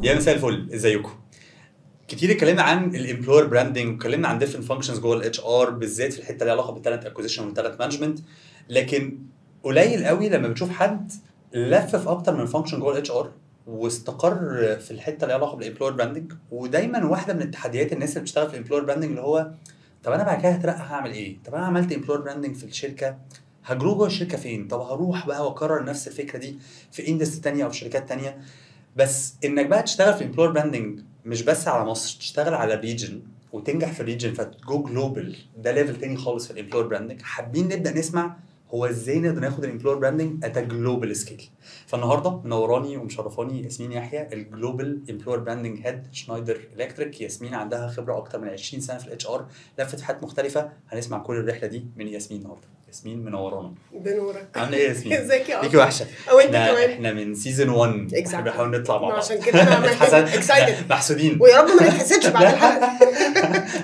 يا مساء الفل، ازيكم؟ كتير اتكلمنا عن الامبلوير براندنج واتكلمنا عن ديفرنت فانكشنز جوه الاتش ار بالذات في الحته اللي ليها علاقه بالتالنت اكوزيشن والتالنت مانجمنت، لكن قليل قوي لما بتشوف حد لف في اكتر من فانكشن جوه الاتش ار واستقر في الحته اللي ليها علاقه بالامبلوير براندنج. ودايما واحده من التحديات الناس اللي بتشتغل في الامبلوير براندنج اللي هو طب انا بعد كده هترقى هعمل ايه؟ طب انا عملت امبلوير براندنج في الشركه، هجرو جوه الشركه فين؟ طب هروح بقى واكرر نفس الفكره دي في اندستري ثانيه او في شركات ثانيه. بس انك بقى تشتغل في امبلوير براندنج مش بس على مصر، تشتغل على ريجن وتنجح في الريجن فتجو جلوبال، ده ليفل تاني خالص في الامبلوير براندنج. حابين نبدا نسمع هو ازاي نقدر ناخد الامبلوير براندنج ات جلوبال سكيل. فالنهارده منوراني ومشرفاني ياسمين يحيى، الجلوبال امبلوير براندنج هيد شنايدر الكتريك. ياسمين عندها خبره اكتر من 20 سنه في الاتش ار، لفت في حاجات مختلفه. هنسمع كل الرحله دي من ياسمين النهارده. ياسمين منورانا. بنورك. عامله ايه يا ياسمين؟ ازيك يا ليكي وحشه. وانت كمان. احنا من سيزون 1 Exactly. بنحاول نطلع مع بعض عشان كده انا اكسايتد محسودين، ويا رب ما نتحسدش بعد الحلقه.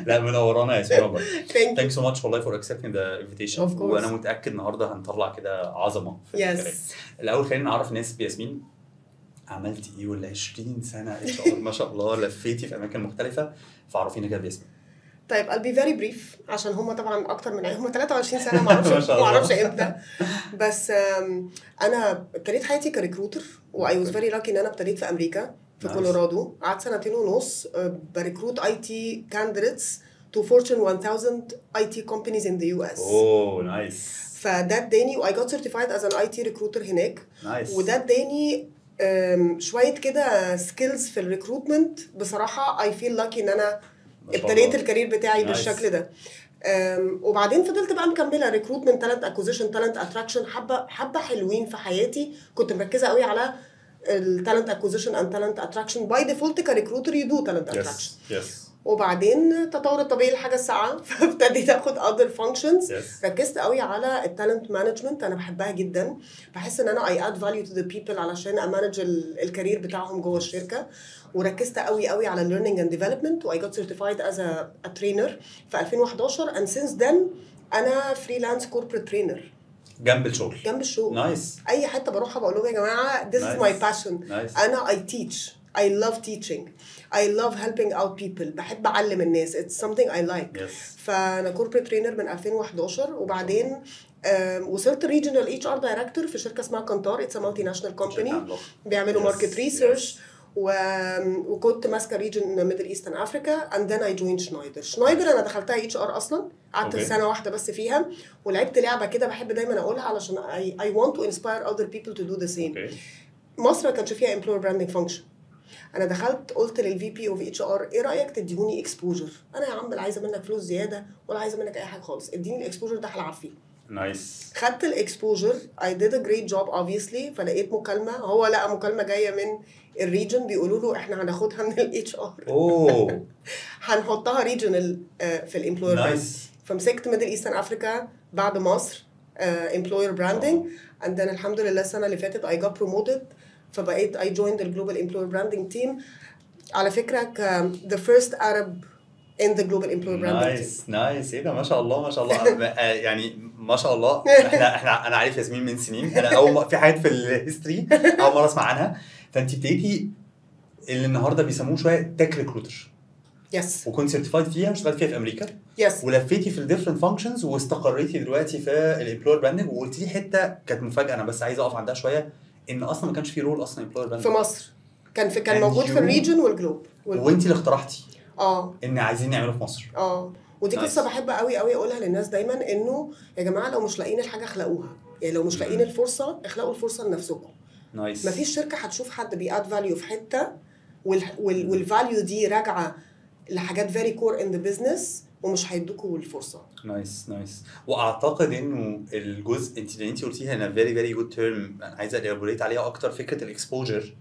لا منورانا يا ياسمين والله. Thank Thanks so much والله for accepting the invitation. Of course. وانا متاكد النهارده هنطلع كده عظمه في الكلام. Yes. الاول خلينا نعرف الناس بياسمين عملتي ايه ولا 20 سنه اتش ار ما شاء الله، لفيتي في اماكن مختلفه، فعرفينا كده بياسمين. طيب I'll be very brief عشان هم طبعا اكتر من هم 23 سنه ما اعرفش امتى. بس انا ابتديت حياتي كريكروتر واي واز فيري لاكي ان انا ابتديت في امريكا في كولورادو. قعدت 2.5 سنين بريكروت اي تي كانديديتس to Fortune 1000 IT companies in the US. اوه نايس. فده اداني و I got certified as an IT recruiter هناك. نايس. وده اداني شويه كده سكيلز في الريكروتمنت. بصراحه I feel lucky ان انا ابتديت الكارير بتاعي بالشكل ده. وبعدين فضلت بقى مكمله ريكروتمنت، تالنت اكوزيشن، تالنت اتراكشن. حبه حلوين في حياتي كنت مركزه قوي على التالنت اكوزيشن اند تالنت اتراكشن. باي ديفولت كريكروتر يدو تالنت اتراكشن. وبعدين التطور الطبيعي لحاجه الساعه فابتديت اخد other functions. ركزت قوي على التالنت مانجمنت، انا بحبها جدا. بحس ان انا I add value to the people علشان امانج الكارير بتاعهم جوه الشركه. وركزت قوي على learning and development و I got certified as a trainer في 2011 and since then انا freelance corporate trainer جنب الشغل. نايس. اي حته بروحها بقول لهم يا جماعه this is my passion. انا I teach, I love teaching, I love helping out people. بحب اعلم الناس. It's something I like. فانا corporate trainer من 2011 وبعدين وصلت regional HR director في شركه اسمها كانتار. It's a multinational company بيعملوا market research. وكنت ماسكه ريجن ميدل ايسترن افريكا and then I joined شنايدر. انا دخلتها اتش ار اصلا، قعدت سنه واحده بس فيها ولعبت لعبه كده بحب دايما اقولها علشان I want to inspire other people to do the same. مصر ما كانش فيها employer branding function. انا دخلت قلت للفي بي اوف اتش ار ايه رايك تديوني اكسبوجر؟ انا يا عم لا عايزه منك فلوس زياده ولا عايزه منك اي حاجه خالص، اديني الاكسبوجر ده هلعب فيه. نايس. خدت الاكسبوجر. I did a great job obviously. فلقيت مكالمه، هو لقى مكالمه جايه من الريجن بيقولوا له احنا هناخدها من الاتش ار. اوه هنحطها ريجنال في الامبلوير. نايس. فمسكت ميدل ايسترن افريكا بعد مصر امبلوير براندنج and then الحمد لله السنه اللي فاتت I got promoted فبقيت I joined the global employer branding team. على فكره the first Arab in the global employer branding team. نايس. ايه ده ما شاء الله ما شاء الله. يعني ما شاء الله. احنا انا عارف ياسمين من سنين. انا اول في حاجات في الهيستوري اول مره اسمع عنها. فانت ابتديتي اللي النهارده بيسموه شويه تك ريكروتر. يس. وكنت سيرتيفايد فيها واشتغلت فيها في امريكا. يس. ولفيتي في الديفرنت فانكشنز واستقريتي دلوقتي في الامبلوير براندنج. وقلتي لي حته كانت مفاجاه انا بس عايز اقف عندها شويه، ان اصلا ما كانش في رول اصلا امبلوير براندنج في مصر. كان موجود في الريجن والجلوب وانت اللي اخترعتي ان عايزين نعمله في مصر. ودي قصه بحب قوي اقولها للناس دايما، انه يا جماعه لو مش لاقيين الحاجه اخلقوها. يعني لو مش لاقيين الفرصه اخلقوا الفرصه لنفسكم. نايس. مفيش شركه هتشوف حد بياد فاليو في حته والفاليو دي راجعه لحاجات فيري كور ان ذا بزنس ومش هيدوكوا الفرصه. نايس. واعتقد انه الجزء انت قلتيها انا فيري جود تيرم انا عايز الابوريت عليها اكتر، فكره الاكسبوجر.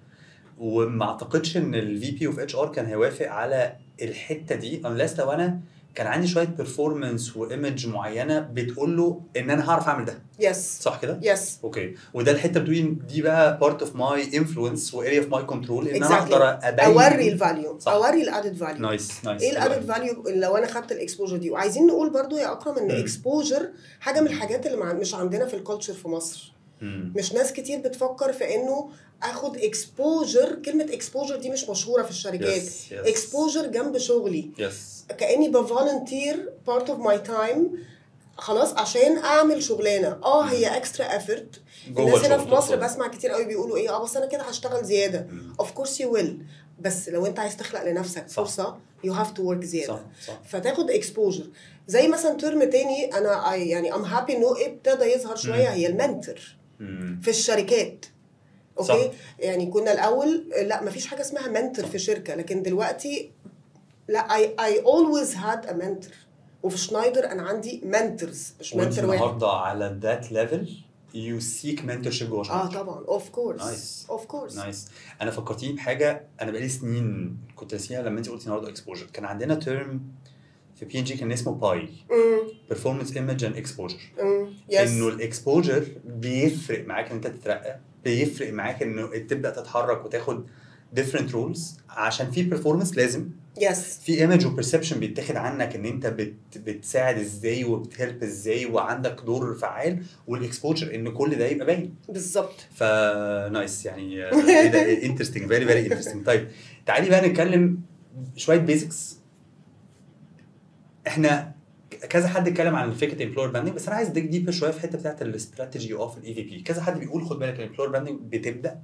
وما اعتقدش ان الفي بي اوف اتش ار كان هيوافق على الحته دي unless لو انا كان عندي شويه بيرفورمانس وايمج معينه بتقول له ان انا هعرف اعمل ده. يس. صح كده؟ يس. اوكي. وده الحته بتقولي دي بقى بارت اوف ماي انفلونس واريا اوف ماي كنترول، ان انا اقدر ابين اوري الفاليو، اوري الادد فاليو. نايس. ايه الادد فاليو لو انا خدت الاكسبوجر دي. وعايزين نقول برضو يا اكرم ان اكسبوجر حاجه من الحاجات اللي مش عندنا في الكالتشر في مصر. مش ناس كتير بتفكر في انه اخد اكسبوجر. كلمه اكسبوجر دي مش مشهوره في الشركات. اكسبوجر جنب شغلي، كاني بفولنتير بارت اوف ماي تايم خلاص عشان اعمل شغلانه. هي اكسترا افورت. الناس هنا في مصر بسمع كتير قوي بيقولوا ايه، بس انا كده هشتغل زياده. اوف كورس يو ويل، بس لو انت عايز تخلق لنفسك فرصه يو هاف تو ورك زياده. صح. فتاخد اكسبوجر. زي مثلا ترم تاني انا يعني ام هابي انه ابتدى يظهر شويه، هي المنتور في الشركات. اوكي صح. يعني كنا الاول لا مفيش حاجه اسمها منتور في شركه، لكن دلوقتي لا I always had a mentor. وفي شنايدر انا عندي منتورز مش منتور واحد. النهارده على ذات ليفل يو سيك منتورشيب جوه شنايدر. طبعا اوف كورس. نايس. انا فكرتيني بحاجه انا بقالي سنين كنت ناسيها لما انت قلتي النهارده اكسبوجر. كان عندنا تيرم في بي ان جي كان اسمه باي، بيرفورمانس ايمج اند اكسبوجر. انه الاكسبوجر بيفرق معاك ان انت تترقى، بيفرق معاك انه تبدا تتحرك وتاخد different rules عشان في performance لازم في image و perception بيتاخد عنك ان انت بتساعد ازاي وبتهلب ازاي وعندك دور فعال، والاكسبوجر ان كل ده يبقى باين بالظبط. نايس يعني ايه ده interesting very very interesting. طيب تعالي بقى نتكلم شويه بيزكس. احنا كذا حد اتكلم عن فكره امبلوير براندنج، بس انا عايز اديك ديبر شويه في الحته بتاعه الاستراتيجي اوف الاي في بي. كذا حد بيقول خد بالك الامبلوير براندنج بتبدا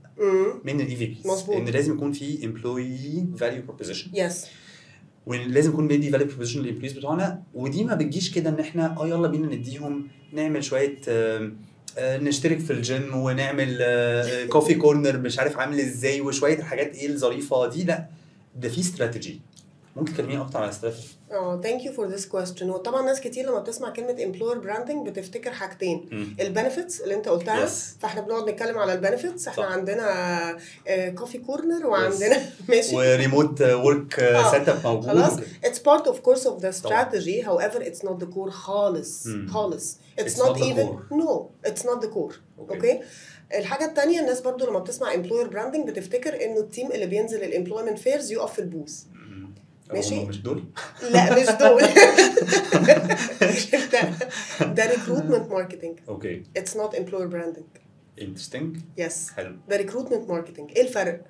من الاي في بي، ان لازم يكون في امبلوي فاليو بروبوزيشن. ولازم يكون بيدي فاليو بروبوزيشن للامبلويز بتوعنا، ودي ما بتجيش كده ان احنا يلا بينا نديهم نعمل شويه نشترك في الجيم ونعمل كوفي كورنر مش عارف عامل ازاي وشويه الحاجات ايه الظريفه دي. لا ده في استراتيجي. ممكن تكلميني اكتر على الاستراتيجي؟ thank you for this question. وطبعا ناس كتير لما بتسمع كلمه employer branding بتفتكر حاجتين، البنفيتس اللي انت قلتها. فاحنا بنقعد نتكلم على البنفيتس. احنا عندنا كوفي كورنر وعندنا ماشي وريموت ورك سيت اب موجود خلاص. it's part of course of the strategy. however it's not the core خالص. it's not even no it's not the core. okay. الحاجه الثانيه الناس برضو لما بتسمع employer branding بتفتكر انه التيم اللي بينزل الامبلويمنت فيرز يقف في البوث. ماشي مش دول؟ لا مش دول. ده recruitment marketing. اوكي. it's not employer branding. interesting. yes. حلو. ده recruitment marketing. ايه الفرق؟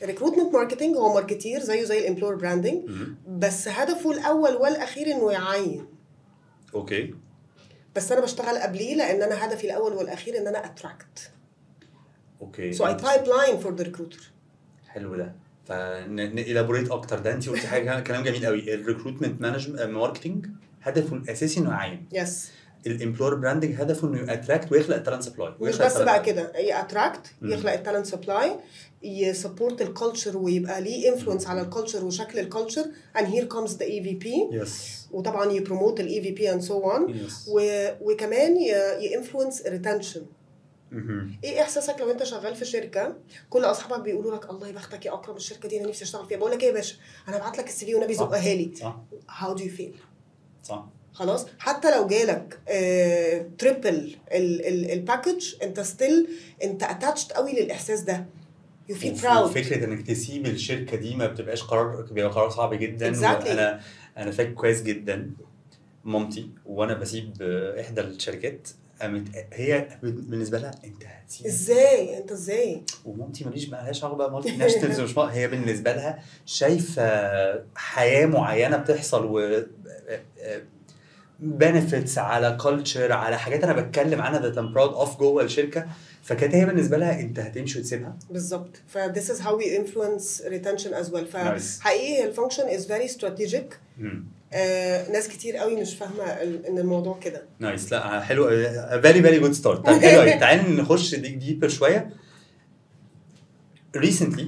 recruitment marketing هو ماركتير زيه زي الامبلوير براندنج، بس هدفه الاول والاخير انه يعين. اوكي. بس انا بشتغل قبليه لان انا هدفي الاول والاخير ان انا اتراكت. اوكي. so I pipeline for the recruiter. حلو ده. فنيلابوريت اكتر. ده انت قلتي حاجه كلام جميل قوي. الريكروتمنت ماركتنج هدفه الاساسي انه يعين. يس. الامبلوير براندنج هدفه انه اتراكت ويخلق التالنت سبلاي. مش بس بقى كده، ياتراكت يخلق التالنت سبلاي، يسبورت الكالتشر ويبقى ليه انفلونس على الكالتشر وشكل الكالتشر. and here comes the EVP. يس. وطبعا يبروموت الاي في بي and so on. وكمان يانفلونس ريتنشن. ايه احساسك لو انت شغال في شركه كل اصحابك بيقولوا لك الله يبختك يا اكرم الشركه دي انا نفسي اشتغل فيها؟ بقول لك ايه يا باشا، انا هبعت لك السي في ونبي زقها لي. صح. how do you feel؟ صح. خلاص. حتى لو جالك تريبل الباكج انت ستيل انت اتاتشد قوي للاحساس ده. you feel proud. فكره انك تسيب الشركه دي ما بتبقاش بيبقى قرار صعب جدا. exactly. انا فاكر كويس جدا مامتي وانا بسيب احدى الشركات هي بالنسبه لها انت هتسيب ازاي ومامتي ماليش مالهاش علاقه بقى مالتي ناشونالز مش هي بالنسبه لها شايفه حياه معينه بتحصل و benefits على culture على حاجات انا بتكلم عنها that I'm proud of جوه الشركه. فكانت هي بالنسبه لها انت هتمشي وتسيبها. بالظبط. ف this is how we influence retention as well. فحقيقي الفانكشن is very strategic. ناس كتير قوي مش فاهمه ان الموضوع كده. نايس. لا حلو. very very good start. طيب حلو قوي. تعالي نخش ديبر شويه. recently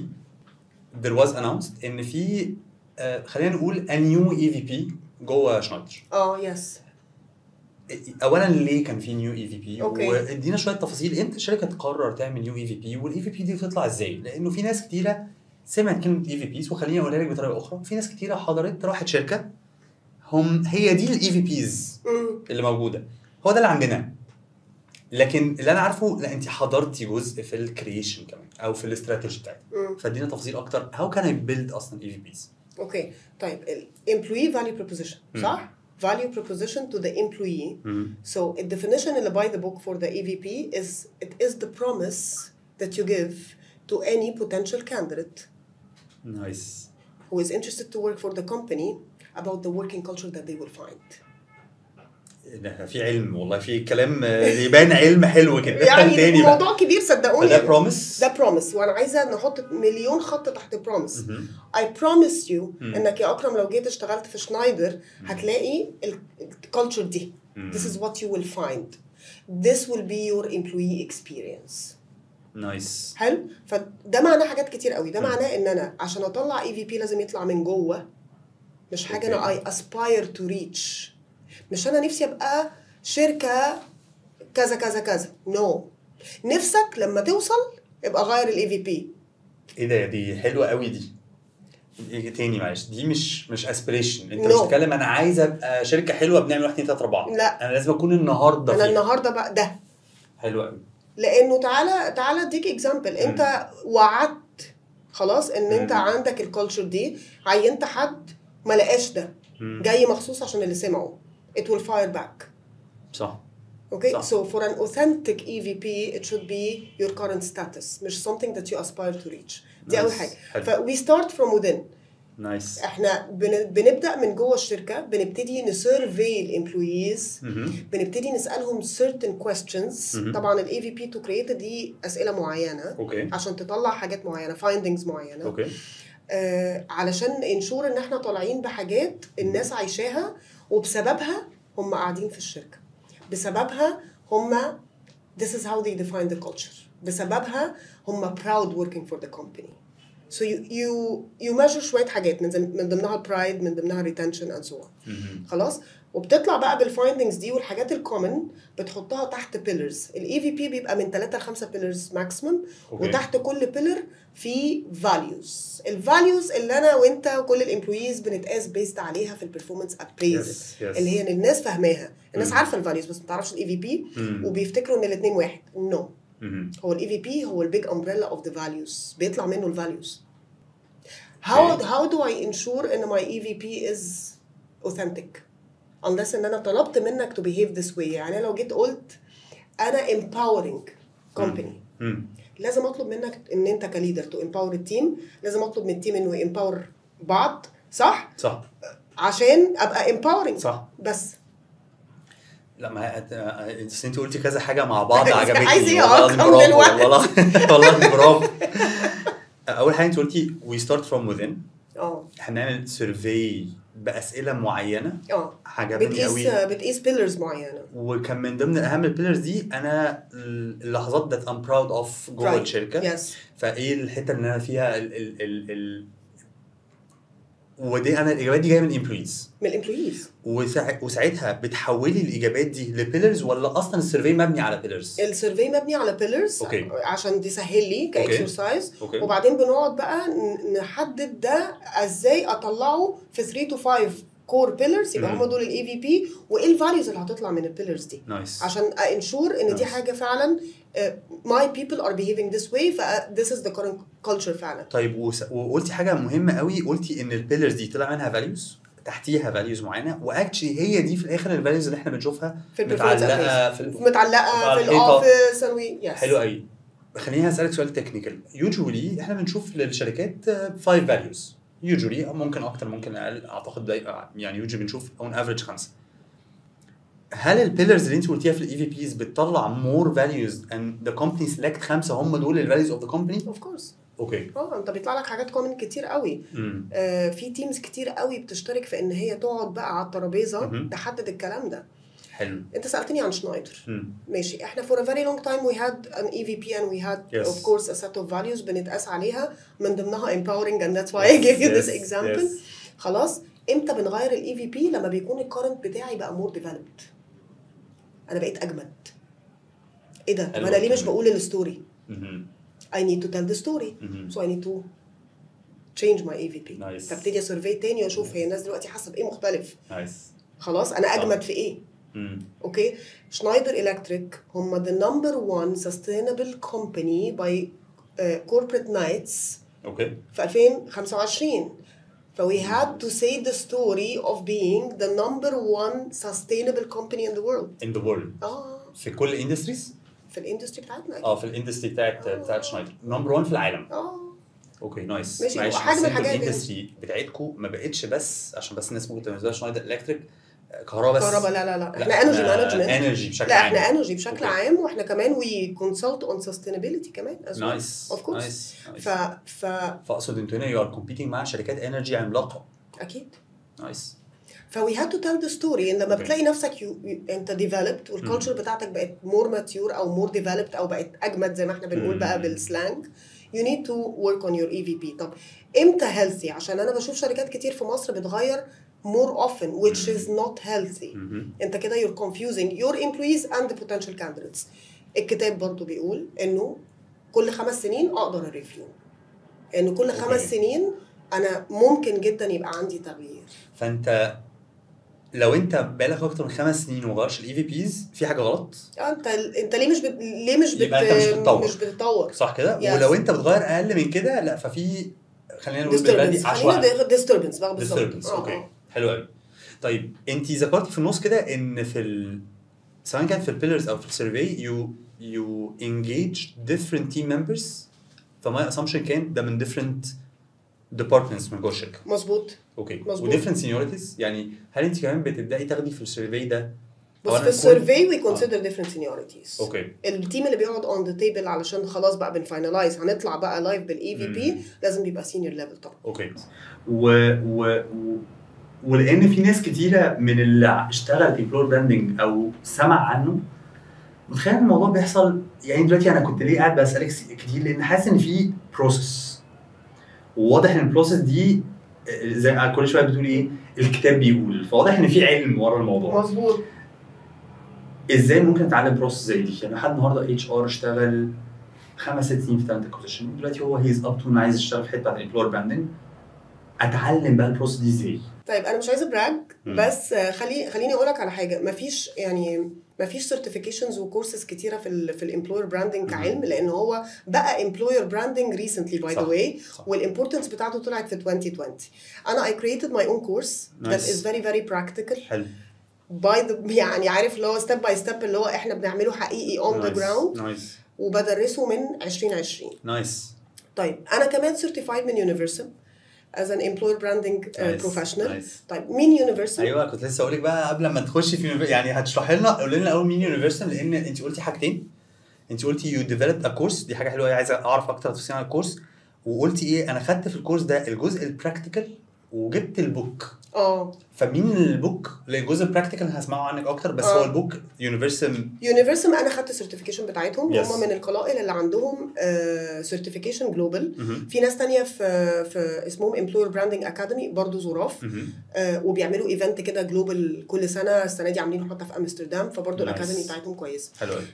there was announced ان في خلينا نقول a new EVP جوه شنايدر. يس. اولا ليه كان في نيو اي في بي؟ وادينا شويه تفاصيل امتى الشركه تقرر تعمل نيو اي في بي، والاي في بي دي بتطلع ازاي؟ لانه في ناس كتيره سمعت كلمه اي في بيز، وخليني اقولها لك بطريقه اخرى، في ناس كتيره حضرت راحت شركه هي دي الاي في بيز اللي موجوده، هو ده اللي عندنا. لكن اللي انا عارفه لا انت حضرتي جزء في الكرييشن كمان او في الاستراتيجي بتاعتك، فادينا تفاصيل اكتر هاو كان اي بيلد اصلا اي في بيز. اوكي طيب الامبلوي فاليو بروبوزيشن صح؟ value proposition to the employee. So a definition in the by the book for the EVP is it is the promise that you give to any potential candidate who is interested to work for the company about the working culture that they will find. ده في علم والله، في كلام يبان علم حلو كده. يعني الموضوع كبير صدقوني. ده بروميس، ده بروميس، وانا عايزه نحط مليون خط تحت بروميس. I promise you انك يا اكرم لو جيت اشتغلت في شنايدر هتلاقي الكالتشر دي. This is what you will find. This will be your employee experience. نايس. حلو. فده معناه حاجات كتير قوي. ده معناه ان انا عشان اطلع EVP لازم يطلع من جوه، مش حاجه انا I aspire to reach. مش انا نفسي ابقى شركه كذا كذا كذا. نو. نفسك لما توصل ابقى غير الاي في بي. ايه ده؟ دي حلوه قوي دي. ايه تاني معلش؟ دي مش اسبريشن. انت مش بتتكلم انا عايز ابقى شركه حلوه بنعمل 1 2 3 4. لا، انا لازم اكون النهارده انا النهارده بقى ده. حلو قوي. لانه تعالى اديك اكزامبل. انت وعدت خلاص ان انت عندك الكالتشر دي، عينت حد ما لقاش ده، جاي مخصوص عشان اللي سمعه. it will fire back. صح. Okay, so for an authentic EVP it should be your current status, مش something that you aspire to reach. دي أول حاجة. we start from within. Nice. احنا بنبدأ من جوه الشركة، بنبتدي نسيرفي الامبلويز، بنبتدي نسألهم certain questions. طبعا ال EVP to create دي أسئلة معينة عشان تطلع حاجات معينة، findings معينة. علشان انشور ان احنا طالعين بحاجات الناس عايشاها وبسببها هم قاعدين في الشركة، بسببها هم this is how they define the culture، بسببها هم proud working for the company. so you measure شوية حاجات من ضمنها pride، من ضمنها retention and so on. خلاص. وبتطلع بقى بالفايندنجز دي والحاجات الكومن بتحطها تحت pillars. الاي في بي بيبقى من 3 ل 5 pillars maximum. وتحت كل pillar في values. الفاليوز اللي انا وانت وكل الامبلويز بنتقاس بيست عليها في البرفورمانس ابريزل، اللي هي الناس فاهماها. الناس عارفه الفاليوز بس ما تعرفش الاي في بي، وبيفتكروا ان الاثنين واحد. نو. هو الاي في بي هو البيج امبريلا اوف ذا فاليوز، بيطلع منه الفاليوز. how do I ensure ان my EVP is authentic unless ان انا طلبت منك to behave this way؟ يعني لو جيت قلت انا empowering company، لازم اطلب منك ان انت كليدر تو امباور التيم، لازم اطلب من التيم انه يمباور بعض. صح عشان ابقى امباورنج. صح. بس لا، ما انت قلتي كذا حاجه مع بعض عجبتني. عايز ايه والله برافو. اول حاجه انت قلتي we start from within. احنا نعمل سيرفي باسئله معينه. عجبني قوي. بتقيس بيلرز معينه، وكان من ضمن اهم البيلرز دي انا اللحظات that I'm proud of جوه الشركه. فايه الحته اللي انا فيها ودي انا الاجابات دي جايه من الامبلويز. وساعتها بتحولي الاجابات دي لبيلرز ولا اصلا السيرفي مبني على بيلرز؟ السيرفي مبني على بيلرز عشان تسهل لي كاكسرسايز. وبعدين بنقعد بقى نحدد ده ازاي اطلعه في 3 to 5 كور بيلرز، يبقى هم دول الاي في بي، وايه الفاليوز اللي هتطلع من البيلرز دي. عشان انشور ان دي حاجه فعلا my people are behaving this way، this is the current culture فعلا. طيب وقلتي حاجه مهمه قوي، قلتي ان البيلرز دي طلع منها فاليوز، تحتيها فاليوز معينه، واكشلي هي دي في الاخر الفاليوز اللي احنا بنشوفها متعلقه في الاوفيس. حلو قوي. خليني اسالك سؤال تكنيكال. يوجوالي احنا بنشوف للشركات 5 فاليوز، يوجوالي ممكن اكتر ممكن اقل، اعتقد يعني يوجوالي بنشوف اون افريج 5. هل البيلرز اللي انت قلتيها في الاي في بيز بتطلع مور فاليوز اند ذا كومباني سيلكت 5 هم دول الفاليوز اوف ذا كومباني؟ اوف كورس. اوكي. انت بيطلع لك حاجات كومن كتير قوي. في تيمز كتير قوي بتشترك في ان هي تقعد بقى على الترابيزه تحدد الكلام ده. حلو. انت سالتني عن شنايدر. ماشي. احنا for a very long time we had an EVP and we had of course a set of values بنتقاس عليها، من ضمنها empowering and that's why I gave you this example. خلاص. امتى بنغير الاي في بي؟ لما بيكون الكورنت بتاعي بقى more developed، انا بقيت اجمد. ايه ده؟ طب انا ليه مش بقول الستوري؟ I need to tell the story. So I need to change my EVP. فابتدي اسيرفي تاني واشوف هي الناس دلوقتي حاسه بايه مختلف. خلاص انا اجمد في ايه؟ اوكي. شنايدر الكتريك هم the number 1 sustainable company by corporate nights في 2025. we had to say the story of being the number one sustainable company in the world. In the world. في كل الاندستريز؟ في الاندستري بتاعتنا. في الاندستري بتاعت شنايدر. نمبر 1 في العالم. اوكي نايس. ماشي حاجه من الحاجات الاندستري بتاعتكم ما بقتش بس عشان بس الناس ممكن تنزلها شنايدر الكتريك كهرباء بس. كهرباء لا احنا انرجي مانجمنت. انرجي بشكل عام. لا احنا انرجي بشكل عام واحنا كمان وي كونسلت اون سستينابيلتي كمان. نايس اوف كورس. فاقصد انتوا هنا يو ار كومبيتنج مع شركات انرجي عملاقه. اكيد. نايس. فوي هاد تو تيل ذا ستوري. لما بتلاقي نفسك انت ديفلوبد والكالتشر بتاعتك بقت مور ماتيور او مور ديفلوبد او بقت اجمد زي ما احنا بنقول بقى بالسلانج. You need to work on your EVP. طب امتى healthy؟ عشان انا بشوف شركات كتير في مصر بتغير more often which is not healthy. انت كده you're confusing your employees and the potential candidates. الكتاب برضو بيقول انه كل 5 سنين اقدر الريفيو. انه كل 5 سنين انا ممكن جدا يبقى عندي تغيير. فانت لو انت بقالك اكتر من 5 سنين وما غيرش الاي في بيز في حاجه غلط. انت ليه مش بتتطور صح كده. ولو انت بتغير اقل من كده لا ففي خلينا نقول بالبلدي عشوائي ديستربنس بقى بالظبط. اوكي حلو قوي. طيب انت ذكرتي في النص كده ان في سواء كان في البيلرز او في السيرفي you engage different team members. فما assumption كان ده من different departments من جوه الشركه. مظبوط. اوكي. وديفرنت سينيورتيز يعني هل انت كمان بتبداي تاخدي في السيرفي ده؟ بس في السيرفي وي كونسيدر ديفرنت سينيورتيز. اوكي. التيم اللي بيقعد اون ذا تيبل علشان خلاص بقى بنفاينلايز هنطلع بقى لايف بالاي في بي لازم يبقى سينيور ليفل طبعا. اوكي. ولان في ناس كتيره من اللي اشتغل في امبلوير براندنج او سمع عنه متخيل الموضوع بيحصل. يعني دلوقتي انا كنت ليه قاعد بسالك كتير لان حاسس ان في بروسس وواضح ان البروسس دي زي كل شويه بتقول ايه الكتاب بيقول. فواضح ان في علم ورا الموضوع. مظبوط. ازاي ممكن اتعلم بروسس زي دي؟ يعني حد النهارده اتش ار اشتغل 5-6 سنين في تالنت اكوزيشن دلوقتي هو هيز اب تو عايز يشتغل في حته بتاعت الامبلوير براندنج. اتعلم بقى البروسس دي ازاي؟ طيب انا مش عايزه براج بس خليني اقول لك على حاجه. مفيش سيرتيفيكيشنز وكورسز كتيره في الامبلوير براندنج كعلم لان هو بقى امبلوير براندنج ريسنتلي باي ذا واي والامبورتنس بتاعته طلعت في 2020. انا I created my own course that is very very practical. حلو. يعني عارف اللي هو ستيب باي ستيب اللي هو احنا بنعمله حقيقي on the ground. نايس. وبدرسه من 2020. نايس. طيب انا كمان certified من يونيفرسال as an employer branding professional. طيب مين يونيفرسال؟ ايوه كنت لسه اقول لك بقى قبل ما تخشي في يعني هتشرحي لنا قولي لنا اول مين يونيفرسال لان انت قلتي حاجتين. انت قلتي يو ديفلوبد ا كورس دي حاجه حلوه عايزه اعرف اكتر تفاصيل عن الكورس. وقلتي ايه انا خدت في الكورس ده الجزء البراكتيكال وجبت البوك. فمين البوك؟ الجزء البراكتيكال هسمعه عنك اكتر بس هو البوك يونيفرسال انا خدت السيرتيفيكيشن بتاعتهم. هم من القلائل اللي عندهم سيرتيفيكيشن جلوبال. في ناس تانية في اسمهم امبلوير براندنج اكاديمي برضو ظراف وبيعملوا ايفنت كده جلوبال كل سنه. السنه دي عاملينه حتى في امستردام فبرضو الاكاديمي بتاعتهم كويس.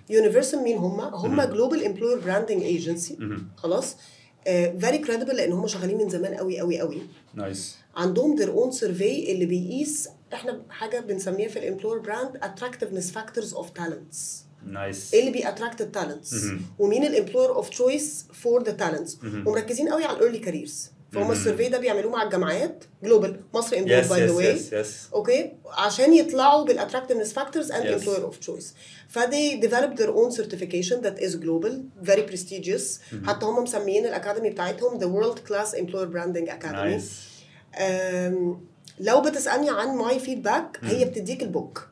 يونيفرسال مين هم جلوبال امبلوير براندنج ايجنسي. خلاص very credible لان هم شغالين من زمان قوي قوي قوي. نايس. عندهم their own survey اللي بيقيس احنا حاجه بنسميها في الامبلوير براند attractiveness factors of talents. نايس. ايه اللي بيأتراكت التالنتس ومين الامبلوير اوف تشويس فور ذا تالنتس ومركزين قوي على الايرلي كاريرز. فهم السيرفي ده بيعملوه مع الجامعات جلوبال مصر امبلوير باي ذا واي. اوكي عشان يطلعوا بالاتراكتيفنس فاكتورز اند امبلوير اوف تشويس. فدي developed their own certification that is global very prestigious. حتى هم مسميين الاكاديمي بتاعتهم the world class employer branding academy. لو بتسالني عن ماي فيدباك هي بتديك البوك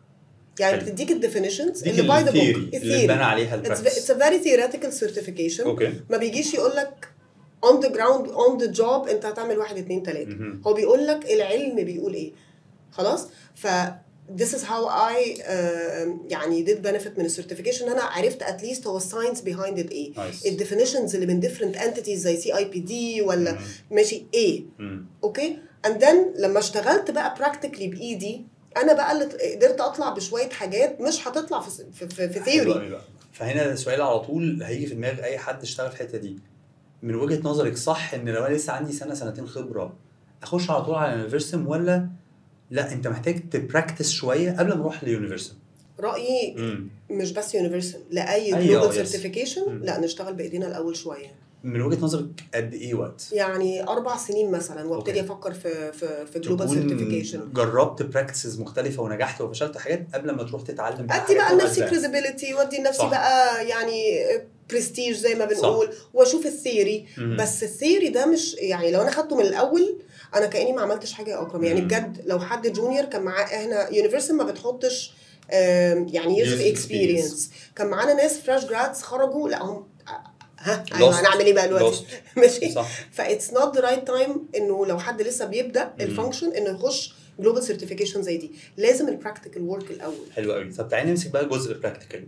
يعني بتديك الديفينيشنز اللي باي ذا بوك اللي بنى عليها البراكتس. It's a very theoretical certification. ما بيجيش يقول لك on the ground on the job انت هتعمل 1 2 3. هو بيقول لك العلم بيقول ايه. خلاص ف this is how I يعني did benefit من السيرتيفيكيشن. انا عرفت at least هو الساينس behind it ايه. الديفينيشنز اللي من different entities زي CIPD ولا ماشي ايه. اوكي and then لما اشتغلت بقى practically بايدي انا بقى اللي قدرت اطلع بشويه حاجات مش هتطلع في ثيوري. فهنا السؤال على طول هيجي في دماغ اي حد اشتغل في الحته دي من وجهه نظرك صح ان لو انا لسه عندي سنتين خبره اخش على طول على يونيفرسال ولا لا انت محتاج تبراكتس شويه قبل ما اروح ليونيفرسال؟ رايي مش بس يونيفرسال لاي جلوبال سيرتيفيكيشن لا نشتغل بايدينا الاول شويه. من وجهه نظرك قد ايه وقت؟ يعني 4 سنين مثلا، وابتدي افكر في جلوبال سيرتيفيكيشن. جربت براكتسز مختلفه ونجحت وفشلت حاجات قبل ما تروح تتعلم ادي بقى لنفسي كريديبيليتي، وادي لنفسي بقى يعني برستيج زي ما بنقول، واشوف الثيوري. بس الثيوري ده مش يعني لو انا خدته من الاول انا كاني ما عملتش حاجه يا اكرم. يعني بجد لو حد جونيور كان معاه، احنا يونيفرسال ما بتحطش يعني يوز اكسبيرينس. كان معانا ناس فريش جرادز خرجوا، لا هم ايوه هنعمل ايه بقى دلوقتي؟ ماشي. فايتس نوت ذا رايت تايم انه لو حد لسه بيبدا الفانكشن انه يخش جلوبال سيرتيفيكيشن زي دي. لازم البراكتيكال ورك الاول. حلو قوي. طب تعالي نمسك بقى جزء البراكتيكال.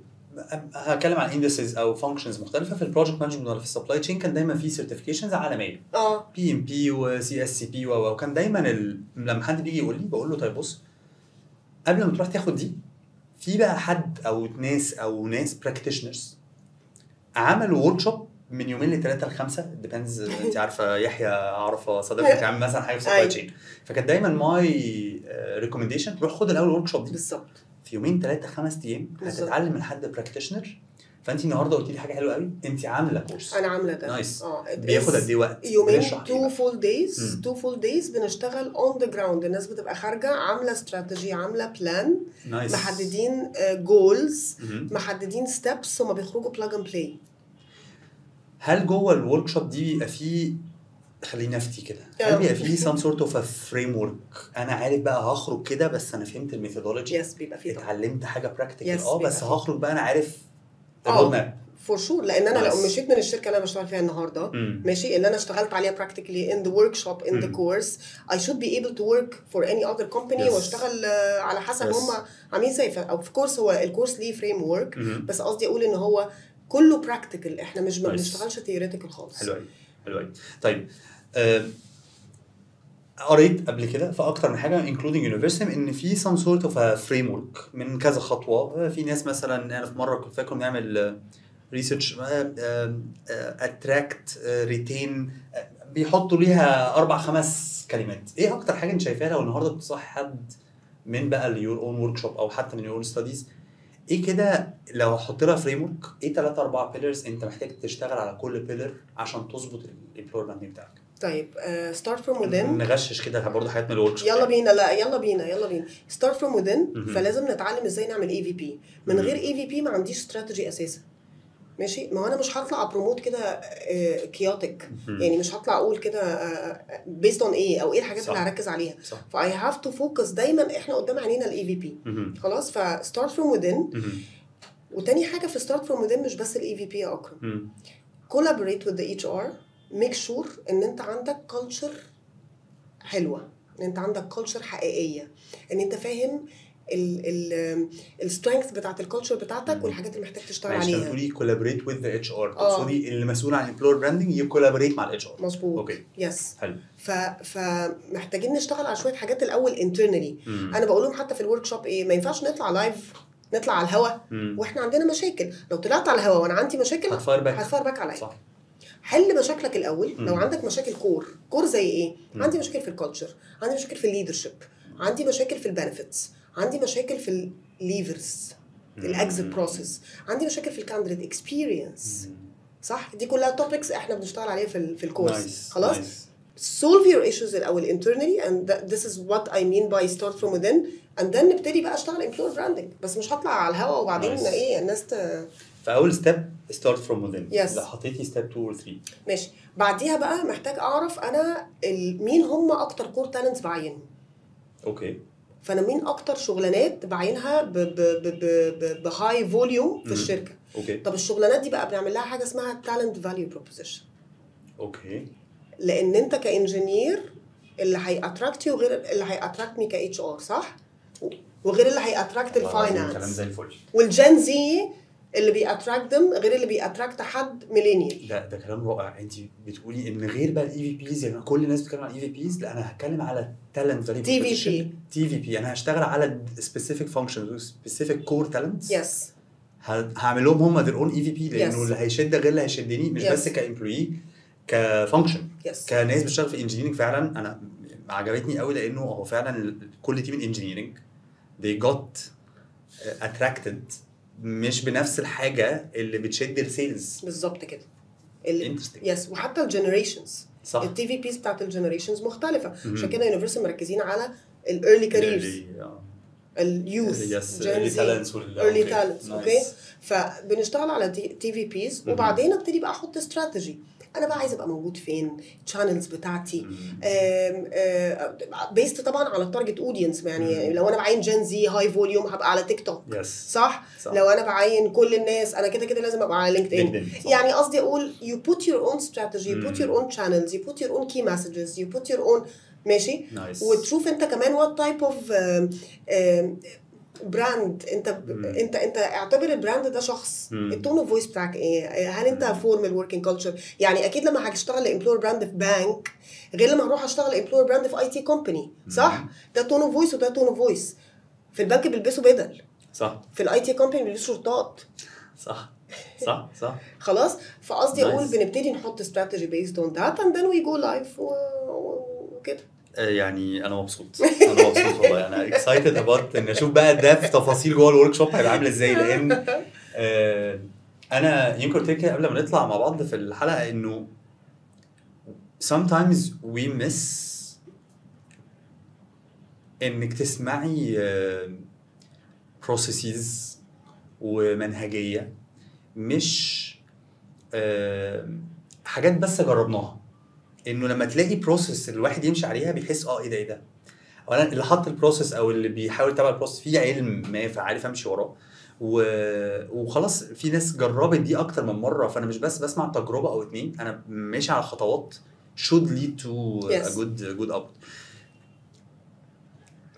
هتكلم عن اندستريز او فانكشنز مختلفه في البروجكت مانجمنت ولا في السبلاي تشين. كان دايما في سيرتيفيكيشنز عالميه بي ام بي وسي اس سي بي، وكان دايما لما حد بيجي يقول لي بقول له طيب بص، قبل ما تروح تاخد دي في بقى حد او ناس براكتيشنرز عملوا ورك شوب من 2 ل3 ل5 ديبندز. انت عارفه يحيى عرفه صديقتك عامل مثلا حاجه في سبلاي تشين، فكان دايما ماي ريكومنديشن روح خد الاول ورك شوب دي بالظبط في 2 3 5 ايام هتتعلم من حد براكتيشنر. فانت النهارده قلتي لي حاجه حلوه قوي، انت عامله كورس. انا عامله ده نايس. بياخد قد ايه وقت؟ يومين 2 فول دايز بنشتغل اون ذا جراوند. الناس بتبقى خارجه عامله استراتيجي، عامله بلان، محددين جولز، محددين ستيبس، ثم بيخرجوا بلاج اند بلاي. هل جوه الورك شوب دي بيبقى فيه، خلينا افتي كده، هل بيبقى فيه some sort of a framework انا عارف بقى هخرج كده بس انا فهمت الميثودولوجي، بيبقى فيه اتعلمت حاجه براكتيكال بس هخرج بقى انا عارف فور شور. لان انا لو مشيت من الشركه اللي انا بشتغل فيها النهارده ماشي، اللي انا اشتغلت عليها براكتيكلي in the workshop in the course, I should be able to work for any other company واشتغل على حسب هم عاملين زي. اوف كورس هو الكورس ليه فريم ورك، بس قصدي اقول ان هو كله براكتيكال، احنا مش ما بنشتغلش ثيوريتيكال خالص. حلو قوي. طيب قريت قبل كده في اكتر من حاجه including university ان في some sort of a framework من كذا خطوه. في ناس مثلا انا في مره كنت فاكر نعمل ريسيرش اتراكت ريتين، بيحطوا ليها 4-5 كلمات. ايه اكتر حاجه انت شايفاها لو النهارده بتصحي حد من بقى اليور اون ورك شوب او حتى من يور ستاديز، ايه كده لو هحط لها فريم ورك، ايه 3-4 بيلرز انت محتاج تشتغل على كل بيلر عشان تظبط الامبلوير براندنج بتاعك؟ طيب start from within. نغشش كده برضه حاجات من الورك شوب. يلا بينا. لا يلا بينا start from within. فلازم نتعلم ازاي نعمل AVP. من غير AVP ما عنديش استراتيجي اساسا. ماشي. ما هو انا مش هطلع بروموت كده كيوتك، يعني مش هطلع اقول كده based on ايه او ايه الحاجات اللي هركز عليها. فاي هاف تو فوكس دايما احنا قدام عينينا الAVP. خلاص. فستارت فروم within. وتاني حاجه في start from within مش بس الAVP يا اكرم، collaborate with the HR. make sure ان انت عندك culture حلوه، ان انت عندك culture حقيقيه، ان انت فاهم السترينث بتاعت الكالتشر بتاعتك والحاجات اللي محتاج تشتغل عليها. عشان تقولي collaborate with the HR تقصدي اللي مسؤول عن employer branding يكولابوريت مع ال HR. مظبوط. اوكي يس. حلو. فمحتاجين نشتغل على شويه حاجات الاول internally. انا بقول لهم حتى في الورك شوب ايه، ما ينفعش نطلع لايف، نطلع على الهوا واحنا عندنا مشاكل. لو طلعت على الهوا وانا عندي مشاكل هتفاير باك عليا. صح. حل مشاكلك الاول. لو عندك مشاكل كور زي ايه؟ عندي مشاكل في الكالتشر، عندي مشاكل في الليدرشيب، عندي مشاكل في البنفيتس، عندي مشاكل في الليفرز، الاكزيت بروسيس، عندي مشاكل في الكانديديت اكسبيرينس. صح. دي كلها توبكس احنا بنشتغل عليها في الكورس. خلاص. solve your issues الاول internally and this is what I mean by start from within and then نبتدي بقى اشتغل employer branding. بس مش هطلع على الهوا وبعدين ايه الناس فاول ستيب start from within. yes. لا حطيتي ستيب 2 و 3 ماشي. بعديها بقى محتاج اعرف انا مين هم اكتر كور تالنتس بعينهم. اوكي. فانا مين اكتر شغلانات بعينها بهاي فوليوم في الشركه. اوكي. طب الشغلانات دي بقى بنعمل لها حاجه اسمها talent value proposition. اوكي. لان انت كانجينير اللي هياتراكت يو غير اللي هياتراكت مي كاتش ار. صح. وغير اللي هياتراكت الفاينانس. كلام زي الفل. والجين زي اللي بياتراكت دم غير اللي بياتراكت حد ميلينيال. ده كلام رائع. انت بتقولي ان غير بقى الاي في بيز، يعني كل الناس بتتكلم عن الاي في بيز، لا انا هتكلم على تالنت فاليو بروبوزيشن. تي في بي. انا هشتغل على سبيسيفيك فانكشنز سبيسيفيك كور تالنتس. يس. هعمل لهم هم their own اي في بي، لانه اللي هيشد غير اللي هيشدني، مش بس كامبلوي، كفانكشن. كناس بتشتغل في انجينيرنج. فعلا انا عجبتني قوي لانه هو فعلا كل تيم الانجينيرنج they got attracted مش بنفس الحاجه اللي بتشد السيلز. بالظبط كده. يس وحتى الجنريشنز صح. التي في بيز بتاعت الجنريشنز مختلفه عشان كده يونيفرسال مركزين على الايرلي كاريرز اليوث ايرلي تالنتس اوكي فبنشتغل على تي في بيز وبعدين ابتدي بقى احط استراتيجي انا بقى عايزه ابقى موجود فين الشانلز بتاعتي بيست طبعا على التارجت اودينس يعني لو انا بعين جين زي هاي فوليوم هبقى على تيك توك صح لو انا بعين كل الناس انا كده لازم ابقى على لينكد ان يعني قصدي اقول you put your own strategy you put your own channels you put your own key messages you put your own ماشي وتشوف انت كمان what type of براند انت اعتبر البراند ده شخص التون اوف فويس بتاعك ايه هل انت فورمال وركينج كلتشر يعني اكيد لما هتشتغل امبلوير براند في بانك غير لما هروح اشتغل امبلوير براند في اي تي كومباني صح ده تون اوف فويس وده تون اوف فويس في البنك بيلبسوا بدل صح في الاي تي كومباني بيلبسوا شرطات صح خلاص فقصدي اقول بنبتدي نحط استراتيجي بيزد اون ذات اند ذن وي جو لايف وكده يعني انا مبسوط والله انا اكسايتد اباوت ان اشوف بقى ده في تفاصيل جوه الورك شوب هيبقى عامل ازاي لان انا يمكن قلت لك قبل ما نطلع مع بعض في الحلقه انه sometimes we miss انك تسمعي processes ومنهجيه مش حاجات بس جربناها انه لما تلاقي بروسيس الواحد يمشي عليها بيحس ايه ده اولا اللي حط البروسيس او اللي بيحاول يتابع البروسيس فيه علم ما فعارف امشي وراه وخلاص في ناس جربت دي اكتر من مره فانا مش بس بسمع تجربه او اتنين انا ماشي على خطوات should lead to a good output.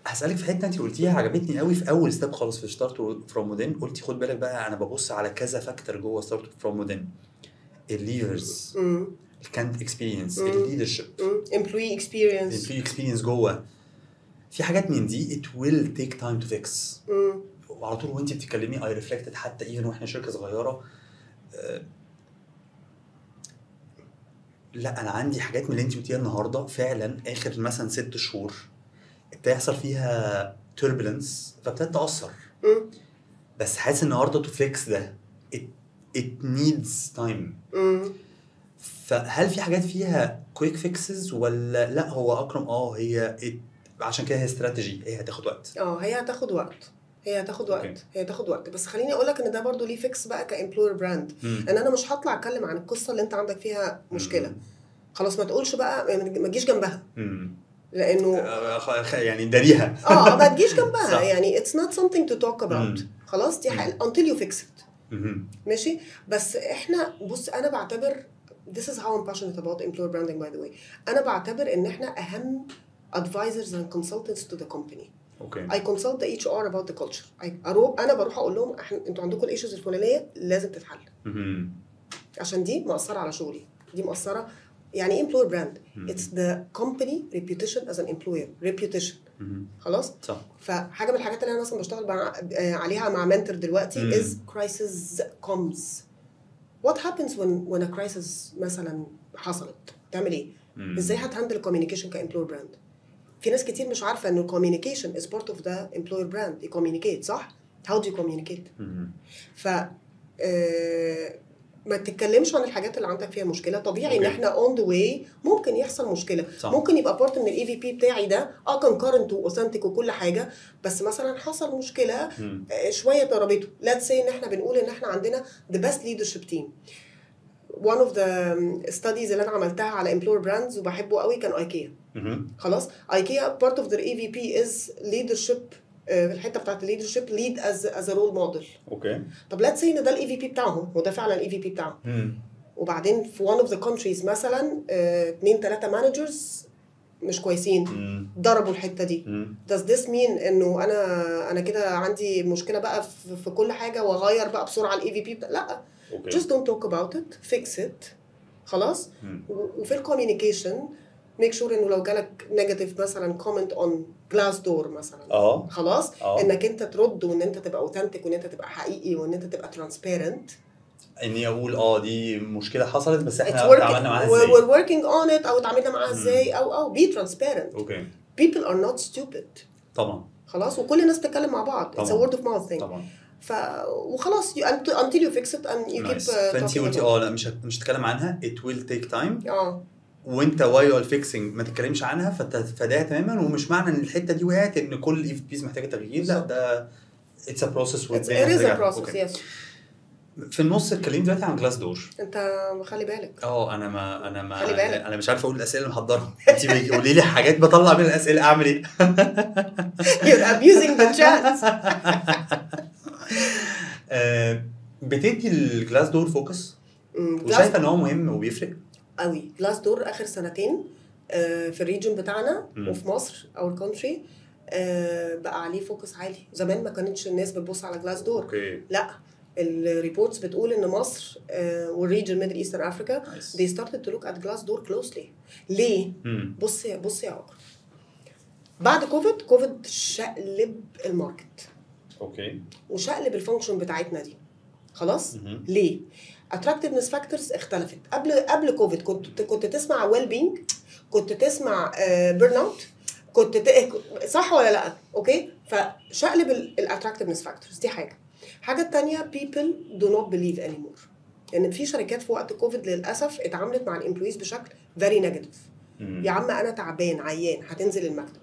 هسألك في حته انت قلتيها عجبتني قوي في اول ستيب خالص في ستارت فروم وذين قلتي خد بالك بقى انا ببص على كذا فاكتور جوه ستارت فروم وذين الليدرز الكانت اكسبيرينس الليدرشيب امبلوي اكسبيرينس جوه في حاجات من دي it will take time to fix وعلى طول وانت بتتكلمي I reflected حتى even واحنا شركه صغيره لا انا عندي حاجات من اللي انت قلتيها النهارده فعلا اخر مثلا 6 شهور بتحصل فيها turbulence فابتدت تأثر بس حاسس النهارده to fix ده it needs time فهل في حاجات فيها كويك فيكسز ولا لا هو اكرم هي عشان كده هي استراتيجي هي هتاخد وقت هي هتاخد وقت بس خليني اقول لك ان ده برضو ليه فيكس بقى كامبلوير براند ان انا مش هطلع اتكلم عن القصه اللي انت عندك فيها مشكله خلاص ما تقولش بقى ما تجيش جنبها لانه يعني داريها ما تجيش جنبها يعني it's not something to talk about خلاص دي حاجه until you fix it ماشي بس احنا بص انا بعتبر this is how I'm passionate about employer branding by the way انا بعتبر ان احنا اهم advisors and consultants to the company I consult the HR about the culture انا بروح اقول لهم انتوا عندكم الايشوز الفلانيه لازم تتحل عشان دي مؤثره على شغلي دي مؤثره يعني employer brand it's the company reputation as an employer reputation خلاص صح فحاجه من الحاجات اللي انا مثلا بشتغل عليها مع منتور دلوقتي is crisis comes what happens when a crisis مثلا حصلت تعمل ايه ازاي هتهندل communication كemployer brand في ناس كتير مش عارفه ان communication is part of the employer brand you communicate صح how do you communicate ف ما تتكلمش عن الحاجات اللي عندك فيها مشكله طبيعي ان احنا on the way ممكن يحصل مشكله صح. ممكن يبقى بارت من الاي في بي بتاعي ده كان كارنت واوثنتيك وكل حاجه بس مثلا حصل مشكله شويه ضربته let's say ان احنا بنقول ان احنا عندنا the best leadership team one of the studies اللي انا عملتها على employer brands وبحبه قوي كان ايكيا خلاص ايكيا part of their EVP is leadership الحته بتاعت الليدرشيب ليد از رول موديل طب ليتس سي ان ده الاي في بي بتاعهم وده فعلا الاي في بي بتاعهم وبعدين في one of the countries مثلا 2-3 مانجرز مش كويسين ضربوا الحته دي does this mean انه انا كده عندي مشكله بقى في كل حاجه واغير بقى بسرعه الاي في بي لا just don't talk about it fix it خلاص وفي الكوميونيكيشن make sure انه لو جالك نيجاتيف مثلا comment on Glassdoor مثلا خلاص انك انت ترد وان انت تبقى اوثنتيك وان انت تبقى حقيقي وان انت تبقى ترانسبيرنت اني اقول دي مشكله حصلت بس احنا اتعاملنا معاها ازاي we're working on it او اتعاملنا معاها ازاي او be transparent people are not stupid طبعا خلاص وكل الناس تتكلم مع بعض it's a word of mouth thing طبعا وخلاص until you fix it and you keep فانتي قلتي لا مش هتكلم عنها it will take time وانت while fixing ما تتكلمش عنها فتتفاداها تماما. ومش معنى ان الحته دي وقعت ان كل اف بيز محتاجه تغيير، لا ده it's a process it is a process yes. في النص اتكلمت دلوقتي عن جلاس دور. انت خلي بالك. انا مش عارف اقول الاسئله اللي محضرها. انت بتقولي لي حاجات بطلع من الاسئله اعمل ايه؟ You're abusing the chance. بتدي الجلاس دور فوكس وشايفه ان هو مهم وبيفرق قوي. جلاس دور اخر سنتين في الريجن بتاعنا وفي مصر او الكونتري بقى عليه فوكس عالي. زمان ما كانتش الناس بتبص على جلاس دور. لا الريبورتس بتقول ان مصر والريجن ميدل ايسترن افريكا they started to look at Glassdoor closely. ليه؟ بص يا عمر، بعد كوفيد شقلب الماركت وشقلب الفانكشن بتاعتنا دي خلاص. ليه؟ attractiveness factors اختلفت. قبل كوفيد كنت تسمع ويل بينج، كنت تسمع بيرن اوت، صح ولا لا؟ اوكي، فشقلب الاتراكتيفنس فاكتورز دي حاجه الثانيه people do not believe anymore. يعني في شركات في وقت كوفيد للاسف اتعاملت مع الامبلويز بشكل very negative. يا عم انا تعبان عيان هتنزل المكتب،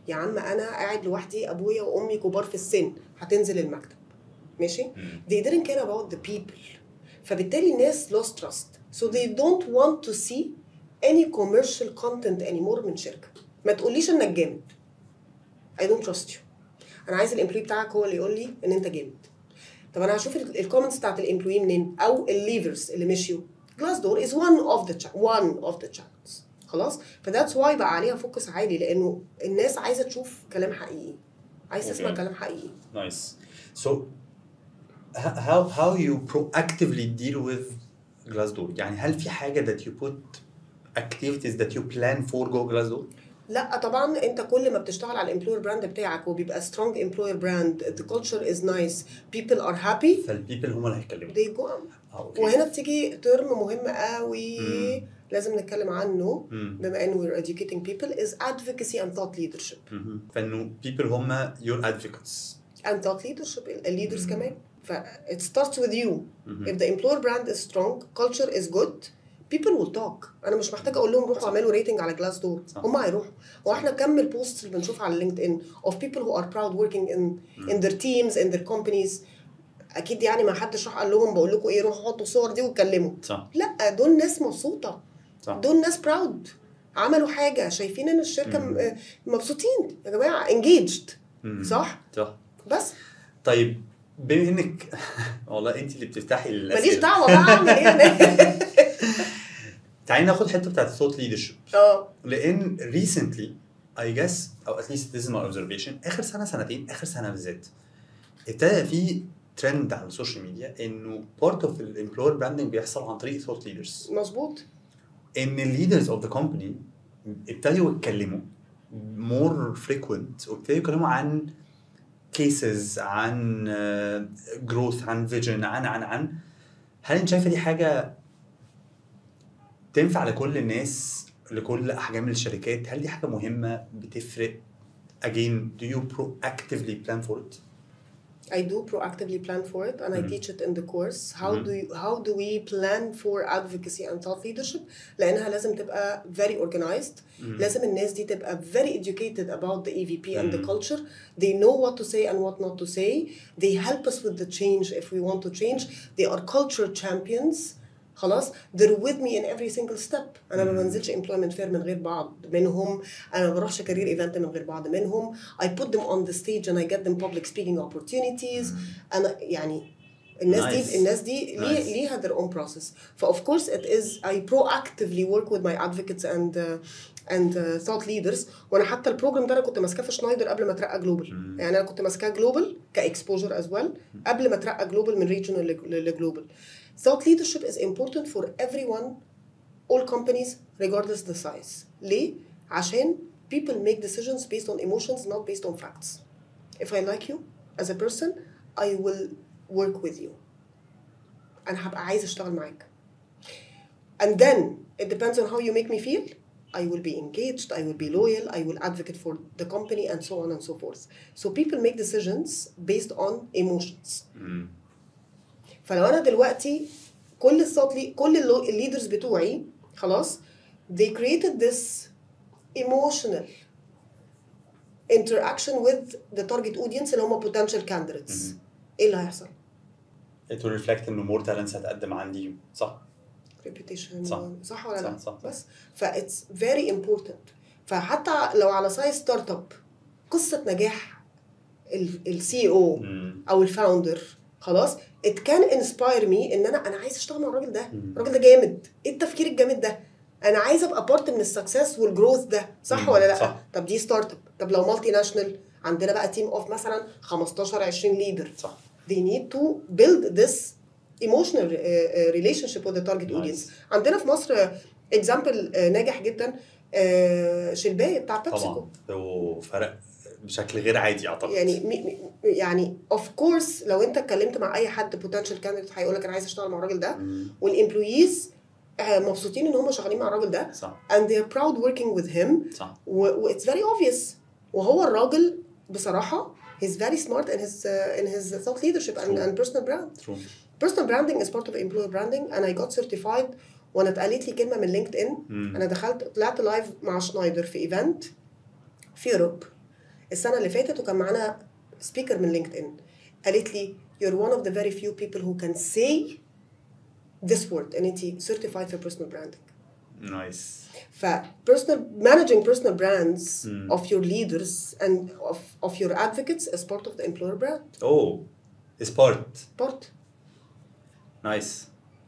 يا عم انا قاعد لوحدي ابويا وامي كبار في السن هتنزل المكتب، ماشي. they didn't care about the people. فبالتالي الناس lost trust so they don't want to see any commercial content anymore من شركه. ما تقوليش انك جامد، I don't trust you. انا عايز الامبلوي بتاعك هو اللي يقول لي ان انت جامد. طب انا هشوف الكومنتس بتاعت الامبلوي منين او الليفرز اللي مشيوا. Glassdoor is one of the channels خلاص. فذاتس واي بقى عليها فوكس عالي، لانه الناس عايزه تشوف كلام حقيقي، عايز تسمع كلام حقيقي. Nice. So how you proactively deal with Glassdoor؟ يعني هل في حاجه that you put activities that you plan for go Glassdoor؟ لا طبعا، انت كل ما بتشتغل على الامبلوير براند بتاعك وبيبقى سترونج امبلوير براند، the culture is nice, people are happy، فالبيبل هم اللي هيتكلموا they go on. وهنا بتيجي ترم مهم قوي لازم نتكلم عنه بما انه we're educating people is advocacy and thought leadership. فانه people هم your advocates and thought leadership الليدرز كمان. ف it starts with you. if the employer brand is strong, culture is good, people will talk. انا مش محتاجه اقول لهم روحوا اعملوا ريتنج على جلاس دور، هم هيروحوا. واحنا كم البوستس اللي بنشوفها على لينكد ان of people who are proud working in their teams in their companies. اكيد يعني ما حدش راح قال لهم بقول لكم ايه روحوا حطوا الصور دي واتكلموا. لا دول ناس مبسوطه، دول ناس براود، عملوا حاجه شايفين ان الشركه مبسوطين يا جماعه، engaged. صح بس. طيب بما انك والله انت اللي بتفتحي الاسئله ماليش دعوه بقى اعمل ايه. تعالي ناخد حته بتاعت الثوت ليدرشيب. لان recently I guess او at least this is my observation اخر سنتين، اخر سنه بالذات ابتدى في ترند على السوشيال ميديا انه part of the employer branding بيحصل عن طريق thought leaders. مظبوط. ان leaders of the company ابتدوا يتكلموا more frequent وابتدوا يتكلموا عن cases، عن growth، عن vision، عن هل انت شايفه دي حاجه تنفع لكل الناس، لكل احجام الشركات؟ هل دي حاجه مهمه بتفرق؟ again do you proactively plan for it؟ I do proactively plan for it and I teach it in the course. How do we plan for advocacy and thought leadership؟ لأنها لازم تبقى very organized. لازم الناس دي تبقى very educated about the EVP and the culture. They know what to say and what not to say. They help us with the change if we want to change. They are culture champions. خلاص they're with me in every single step. انا ما بنزلش employment fair من غير بعض منهم، انا ما بروحش career event من غير بعض منهم. I put them on the stage and I get them public speaking opportunities. انا يعني الناس دي ليها their own process. of course it is I proactively work with my advocates and thought leaders. وانا حتى البروجرام ده انا كنت ماسكاه في شنايدر قبل ما اترقى جلوبال. يعني انا كنت ماسكاه جلوبال كاكسبوجر از ويل قبل ما اترقى جلوبال من ريجنال لجلوبال. Thought leadership is important for everyone, all companies, regardless the size. ليه؟ عشان people make decisions based on emotions, not based on facts. If I like you as a person, I will work with you. أنا هبقى عايز أشتغل معاك. And then it depends on how you make me feel. I will be engaged, I will be loyal, I will advocate for the company, and so on and so forth. So people make decisions based on emotions. فلو أنا دلوقتي كل الليدرز بتوعي خلاص they created this emotional interaction with the target audience اللي هم potential candidates. ايه اللي هيحصل؟ It will reflect انه more talents هتقدم عندي صح؟ reputation صح ولا لا؟ صح. بس it's very important. فحتى لو على سايز ستارت اب قصة نجاح السي او او الفاوندر خلاص it can inspire me ان انا عايز اشتغل مع الراجل ده. الراجل ده جامد. ايه التفكير الجامد ده؟ انا عايز ابقى بارت من السكسس والجروث ده صح ولا لا؟ صح. طب دي ستارت اب. طب لو مالتي ناشونال عندنا بقى تيم اوف مثلا 15 20 ليدر صح. they need to build this emotional relationship with the target audience. عندنا في مصر example ناجح جدا شلباي بتاع بيبسيكو. طبعا وفرق بشكل غير عادي اعتقد. يعني of course لو انت اتكلمت مع اي حد potential candidate هيقول لك انا عايز اشتغل مع الراجل ده والامبلويز مبسوطين ان هم شغالين مع الراجل ده صح. and they are proud working with him صح. it's very obvious. وهو الراجل بصراحة he's very smart in his thought leadership and personal brand. True. Personal branding is part of employer branding and I got certified وانا اتقالت لي كلمة من لينكد ان. انا طلعت لايف مع شنايدر في ايفنت في اوروب السنة اللي فاتت وكان معانا سبيكر من لينكد ان قالت لي you're one of the very few people who can say this word and it's certified for personal branding. Nice. managing personal brands of your leaders and of your advocates is part of the employer brand. is part. Nice.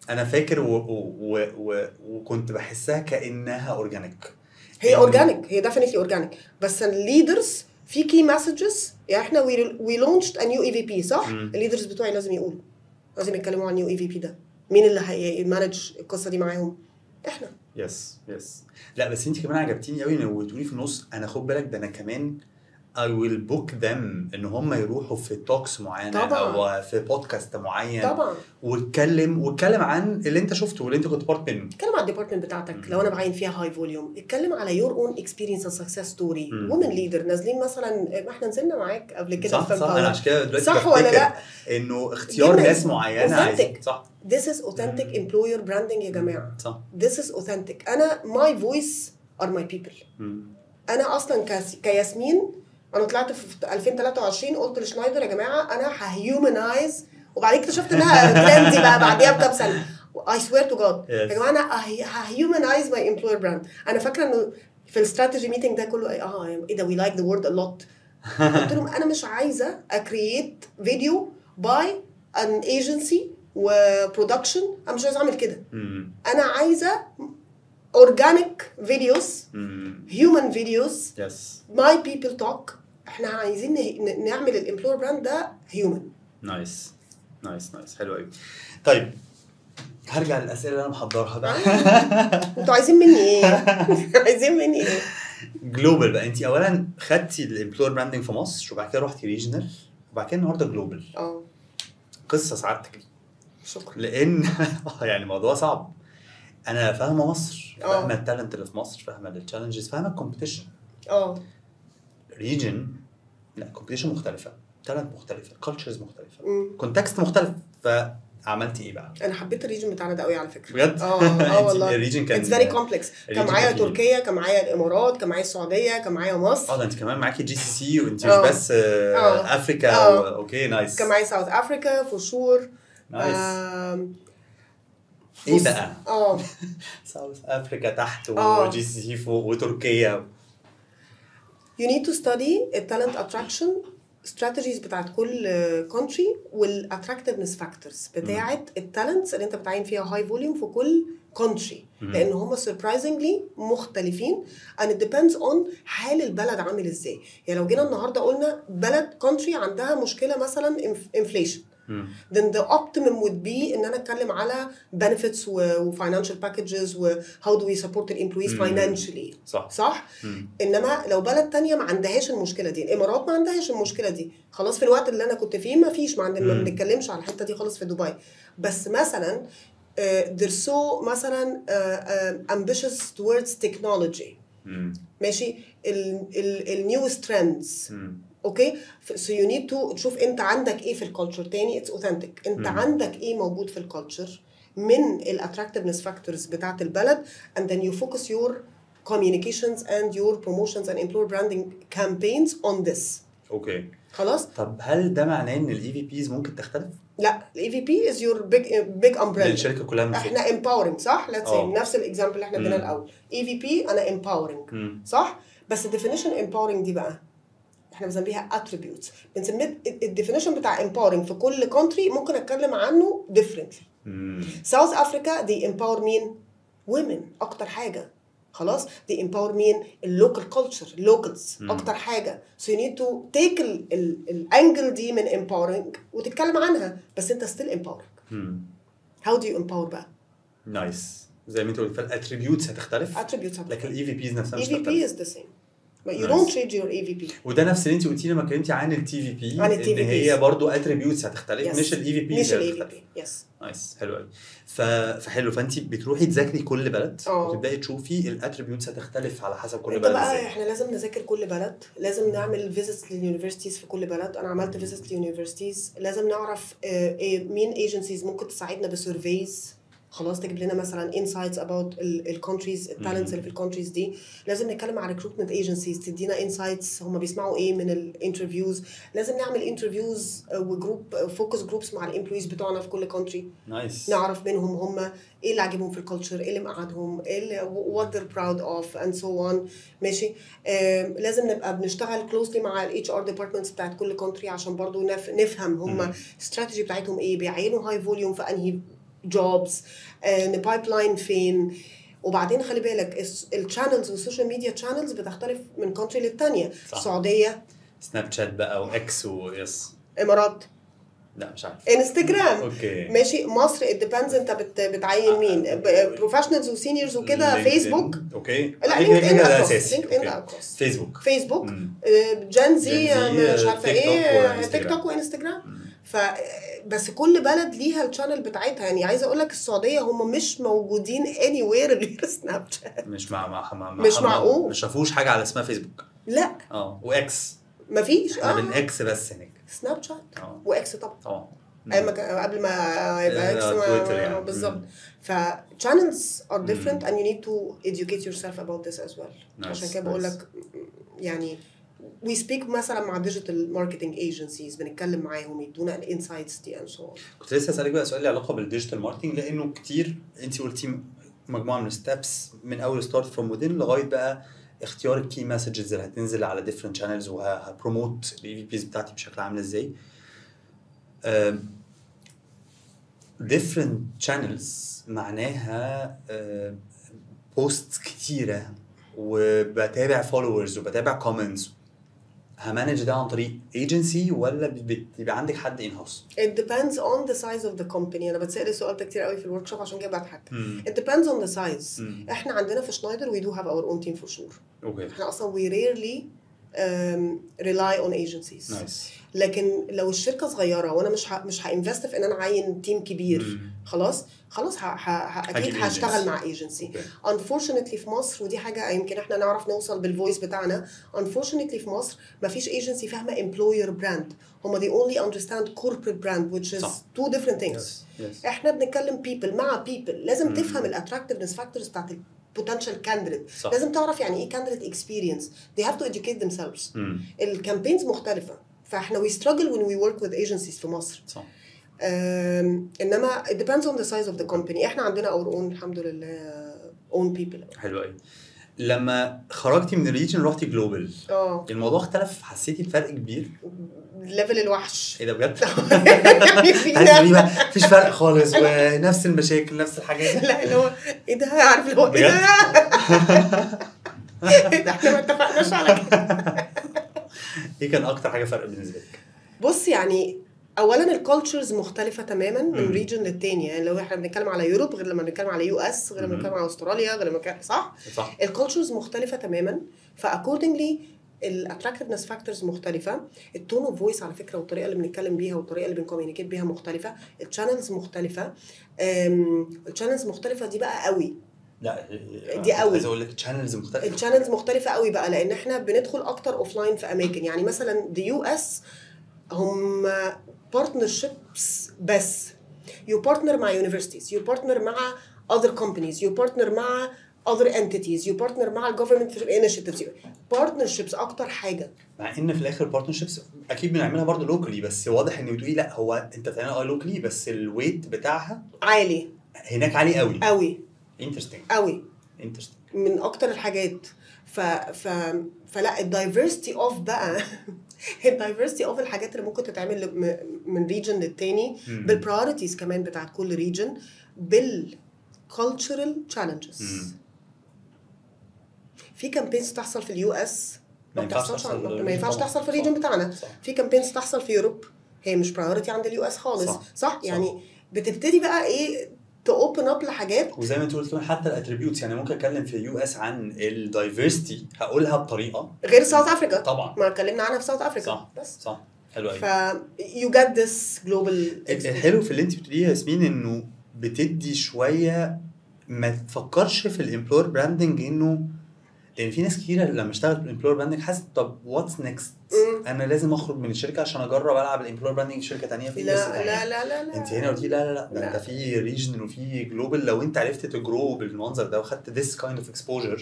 انا فاكر وكنت بحسها كانها اورجانيك. هي اورجانيك. هي definitely اورجانيك. بس الليدرز في key messages. يعني احنا we launched a new EVP صح؟ الليدرز بتوعي لازم يقولوا. لازم يتكلموا عن new EVP ده. مين اللي هيمانج القصه دي معاهم؟ احنا. يس. لا بس انت كمان عجبتيني قوي انه بتقولي في النص انا خد بالك ده انا كمان I will book them ان هم يروحوا في توكس معينه طبعا. او في بودكاست معين طبعا واتكلم عن اللي انت شفته واللي انت كنت بارت منه. اتكلم على الديبارتمنت بتاعتك. لو انا بعين فيها هاي فوليوم اتكلم على يور اون اكسبيرينس اند سكسس ستوري. وومن ليدر نازلين مثلا ما احنا نزلنا معاك قبل كده صح انا عشان كده دلوقتي صح ولا لا انه اختيار ناس معينه عايز صح. This is authentic employer branding يا جماعه. صح. This is authentic. انا my voice are my people. انا اصلا كياسمين انا طلعت في 2023 قلت لشنايدر يا جماعه انا ههيومنايز وبعدين اكتشفت انها ترندي بقى بعديها بكام سنه. I swear to God يا جماعه انا ههيومنايز my employer brand. انا فاكره انه في الاستراتيجي ميتنج ده كله ايه ده we like the word a lot. قلت لهم انا مش عايزه اكرييت فيديو باي ان ايجنسي وبرودكشن. انا مش عايزه اعمل كده. انا عايزه organic videos human videos my people talk. احنا عايزين نعمل الامبلوير براند ده human. نايس حلو قوي. طيب هرجع للاسئله اللي انا محضرها بقى. انتوا عايزين مني ايه؟ جلوبال بقى. انت اولا خدتي الامبلوير براندنج في مصر وبعد كده رحتي ريجنال وبعد كده النهارده جلوبال. قصه سعادتك دي. شكرا. لان يعني الموضوع صعب. انا فاهمه مصر فاهمه التالنت اللي في مصر فاهمه التشالنجز فاهمه الكومبيتيشن. ريجن لا كومبيتيشن مختلفه تالنت مختلفه كالتشرز مختلفه كونتكست مختلف. فعملتي ايه بقى؟ انا حبيت الريجن بتاعنا ده قوي على فكره بجد. والله الريجن كان اتس فيري كومبلكس. كان معايا تركيا كان معايا الامارات كان معايا السعوديه كان معايا مصر. ده انت كمان معاكي GCC وانت مش بس افريكا. اوكي نايس. كان معايا ساوث افريكا فور شور. نايس. ايه بقى ساوث افريكا تحت وGCC فوق وتركيا. you need to study talent attraction strategies بتاعت كل country والattractiveness factors بتاعت التالنتس اللي انت بتعين فيها high volume في كل country. لان هم surprisingly مختلفين and it depends on حال البلد عامل ازاي. يعني لو جينا النهارده قلنا بلد country عندها مشكله مثلا inflation then the optimum would be ان انا اتكلم على benefits و financial packages و how do we support the employees financially. صح؟ انما لو بلد تانية ما عندهاش المشكله دي. الامارات ما عندهاش المشكله دي خلاص. في الوقت اللي انا كنت فيه ما فيش ما بنتكلمش على الحته دي خالص في دبي. بس مثلا they're so مثلا ambitious towards technology. ماشي ال newest trends. اوكي so you need to تشوف انت عندك ايه في الكالتشر. تاني it's authentic. انت عندك ايه موجود في الكالتشر من الاتراكتيفنس فاكتورز بتاعت البلد and then you focus your communications and your promotions and employer branding campaigns on this. اوكي خلاص. طب هل ده معناه ان الاي في بيز ممكن تختلف؟ لا الاي في بي از يور بيج امبريلا. الشركه كلها من احنا امباورنج صح؟ ليتس سي نفس الاكزامبل اللي احنا اديناه الاول. اي في بي انا امباورنج صح؟ بس الديفينيشن امباورنج دي بقى احنا بنسميها اتريبيوتس. بنسميه الديفينيشن بتاع امباورنج في كل كونتري ممكن اتكلم عنه ديفرنتلي. ساوث افريكا دي امباور مين؟ ويمن اكتر حاجه. خلاص دي امباور مين؟ اللوكال كلتشر اللوكالز اكتر حاجه. سو يو نيد تو تيك الانجل دي من امباورنج وتتكلم عنها بس انت ستيل امباورنج. هاو دو يو امباور بقى؟ نايس. زي ما انت قلت فالاتريبيوتس هتختلف لكن الاي في بيز نفسها مش هتختلف. اي في بي از ذا سيم but you don't trade your AVP. وده نفس اللي انت قلتي لما اتكلمتي عن التي في بي ان هي برضو اتريبيوتس هتختلف مش الاي في بي مش الاي في بي. يس نايس حلو قوي. فحلو فانت بتروحي تذاكري كل بلد وتبداي تشوفي الاتريبيوتس هتختلف على حسب كل بلد ازاي. احنا لازم نذاكر كل بلد. لازم نعمل فيزيتس لليونيفرسيتيز في كل بلد. انا عملت فيزيتس لليونيفرسيتيز. لازم نعرف مين ايجنسيز ممكن تساعدنا بسيرفيز. خلاص تجيب لنا مثلا insights about الكونتريز التالنتس اللي في الكونتريز دي. لازم نتكلم مع recruitment agencies تدينا insights هم بيسمعوا ايه من الانترفيوز. لازم نعمل انترفيوز وجروب فوكس جروبس مع الامبلويز بتوعنا في كل كونتري. نايس. نعرف منهم هم ايه اللي عاجبهم في الكالتشر ايه اللي مقعدهم ايه what they're proud of and so on. ماشي. لازم نبقى بنشتغل closely مع الاتش ار ديبارتمنتس بتاعت كل كونتري عشان برضو نفهم هم استراتيجي بتاعتهم ايه بيعينوا هاي فوليوم في انهي جوبز نبايبلاين فين. وبعدين خلي بالك الشانلز والسوشيال ميديا تشانلز بتختلف من كونتري للتانية. السعوديه سناب شات بقى واكس ويس. امارات لا مش عارف. انستجرام. اوكي ماشي. مصر الديبندز انت بتعين مين بروفيشنالز وسينيورز وكده. فيسبوك. اوكي لا لينكد ده اساسي. فيسبوك جين زي مش عارفه ايه تيك توك وانستجرام. بس كل بلد ليها الشانل بتاعتها. يعني عايزه اقول لك السعوديه هم مش موجودين اني وير غير سناب شات. مش معقول. مش شافوش حاجه على اسمها فيسبوك. لا واكس مفيش. انا من اكس بس هناك سناب شات واكس طبعا قبل ما يبقى اكس يعني. بالظبط. channels are different and you need to educate yourself about this as well. عشان كده بقول لك يعني we speak مثلا مع digital marketing agencies بنتكلم معاهم يدونا الانسايتس دي and so on. كنت لسه اسالك بقى سؤال له علاقه بالديجيتال ماركتنج لانه كتير انت قلتي مجموعه من الستبس من اول ستارت فروم within لغايه بقى اختيار الكي مسجز اللي هتنزل على different channels وهبروموت الاي في بيز بتاعتي بشكل عامل ازاي. different channels معناها بوستس كتيره وبتابع فولورز وبتابع كومنتس. همانج ده عن طريق ايجنسي ولا بيبقى عندك حد ان هاوس؟ It depends on the size of the company. انا بتسأل السؤال ده كتير قوي في الورك شوب عشان كده بضحك. It depends on the size. احنا عندنا في شنايدر we do have our own team for sure. اوكي. احنا اصلا we rarely rely on agencies. Nice. لكن لو الشركه صغيره وانا مش هانفست في ان انا اعين تيم كبير خلاص اكيد هشتغل مع ايجنسي. unfortunately في مصر ودي حاجه يمكن احنا نعرف نوصل بالفويس بتاعنا. unfortunately في مصر مفيش ايجنسي فاهمه employer brand. هم they only understand corporate brand which is two different things. Yes. احنا بنتكلم people مع people. لازم تفهم الاتراكتيفنس فاكتورز بتاعت potential candidate. لازم تعرف يعني ايه candidate experience. They have to educate themselves. الكامبينز مختلفة. فاحنا we struggle when we work with agencies في مصر. صح. انما it depends on the size of the company. احنا عندنا our own الحمد لله own people. حلو قوي. لما خرجتي من الريجن رحتي جلوبال الموضوع اختلف. حسيتي بفرق كبير؟ ليفل الوحش. ايه ده بجد؟ يعني مفيش فرق خالص ونفس المشاكل نفس الحاجات. لا اللي هو ايه ده عارف اللي هو ايه ده احنا ما اتفقناش على كده. ايه كان اكتر حاجه فرق بالنسبه لك؟ بص يعني اولا الكالتشرز مختلفه تماما من ريجن للتاني. يعني لو احنا بنتكلم على يوروب غير لما بنتكلم على يو اس غير لما بنتكلم على استراليا غير لما صح الكالتشرز مختلفه تماما. فاكوردنجلي الاتراكتفنس فاكتورز مختلفه، التون اوف فويس على فكره والطريقه اللي بنتكلم بيها والطريقه اللي بنكوميونيكيت بيها مختلفه، الشانلز مختلفه. الشانلز مختلفه دي بقى قوي. لا دي قوي عايز اقول لك الشانلز مختلفه. الشانلز مختلفه قوي بقى، لان احنا بندخل اكتر اوف لاين في اماكن. يعني مثلا the US هم partnerships بس. you partner مع universities, you partner مع other companies, you partner مع other entities, you partner مع government initiatives. partnerships اكتر حاجه. مع ان في الاخر partnerships اكيد بنعملها برضو لوكالي، بس واضح ان بتقولي لا هو انت بتعملها لوكالي بس الويت بتاعها عالي هناك، عالي قوي قوي interesting قوي interesting من اكتر الحاجات. فلا الدايفرستي اوف بقى الدايفرستي اوف الحاجات اللي ممكن تتعمل من ريجن للتاني، بالبرايورتيز كمان بتاعت كل ريجن، بالكالتشرال تشالنجز. في كامبينز تحصل في اليو اس ما ينفعش تحصل في الريجن بتاعنا. في كامبينز تحصل في يوروب هي مش برايورتي عند اليو اس خالص. صح. يعني بتبتدي بقى ايه تأوبن اب لحاجات. وزي ما انت قلت حتى الاتريبيوتس، يعني ممكن اتكلم في يو اس عن الدايفرستي هقولها بطريقه غير ساوث افريكا طبعا، ما اتكلمنا عنها في ساوث افريكا. صح. بس صح حلو قوي. ف you get this global. الحلو في اللي انت بتقوليه يا ياسمين انه بتدي شويه ما تفكرش في الامبلور براندنج، انه لان في ناس كتيره لما اشتغلت في الامبلور براندنج حاسه طب واتس نيكست، انا لازم اخرج من الشركه عشان اجرب العب الامبلور براندنج في شركه ثانيه. في لا لا لا لا لا انت هنا قلتي لا ده انت في ريجن وفي جلوبال، لو انت عرفت تجرو بالمنظر ده وخدت this kind of exposure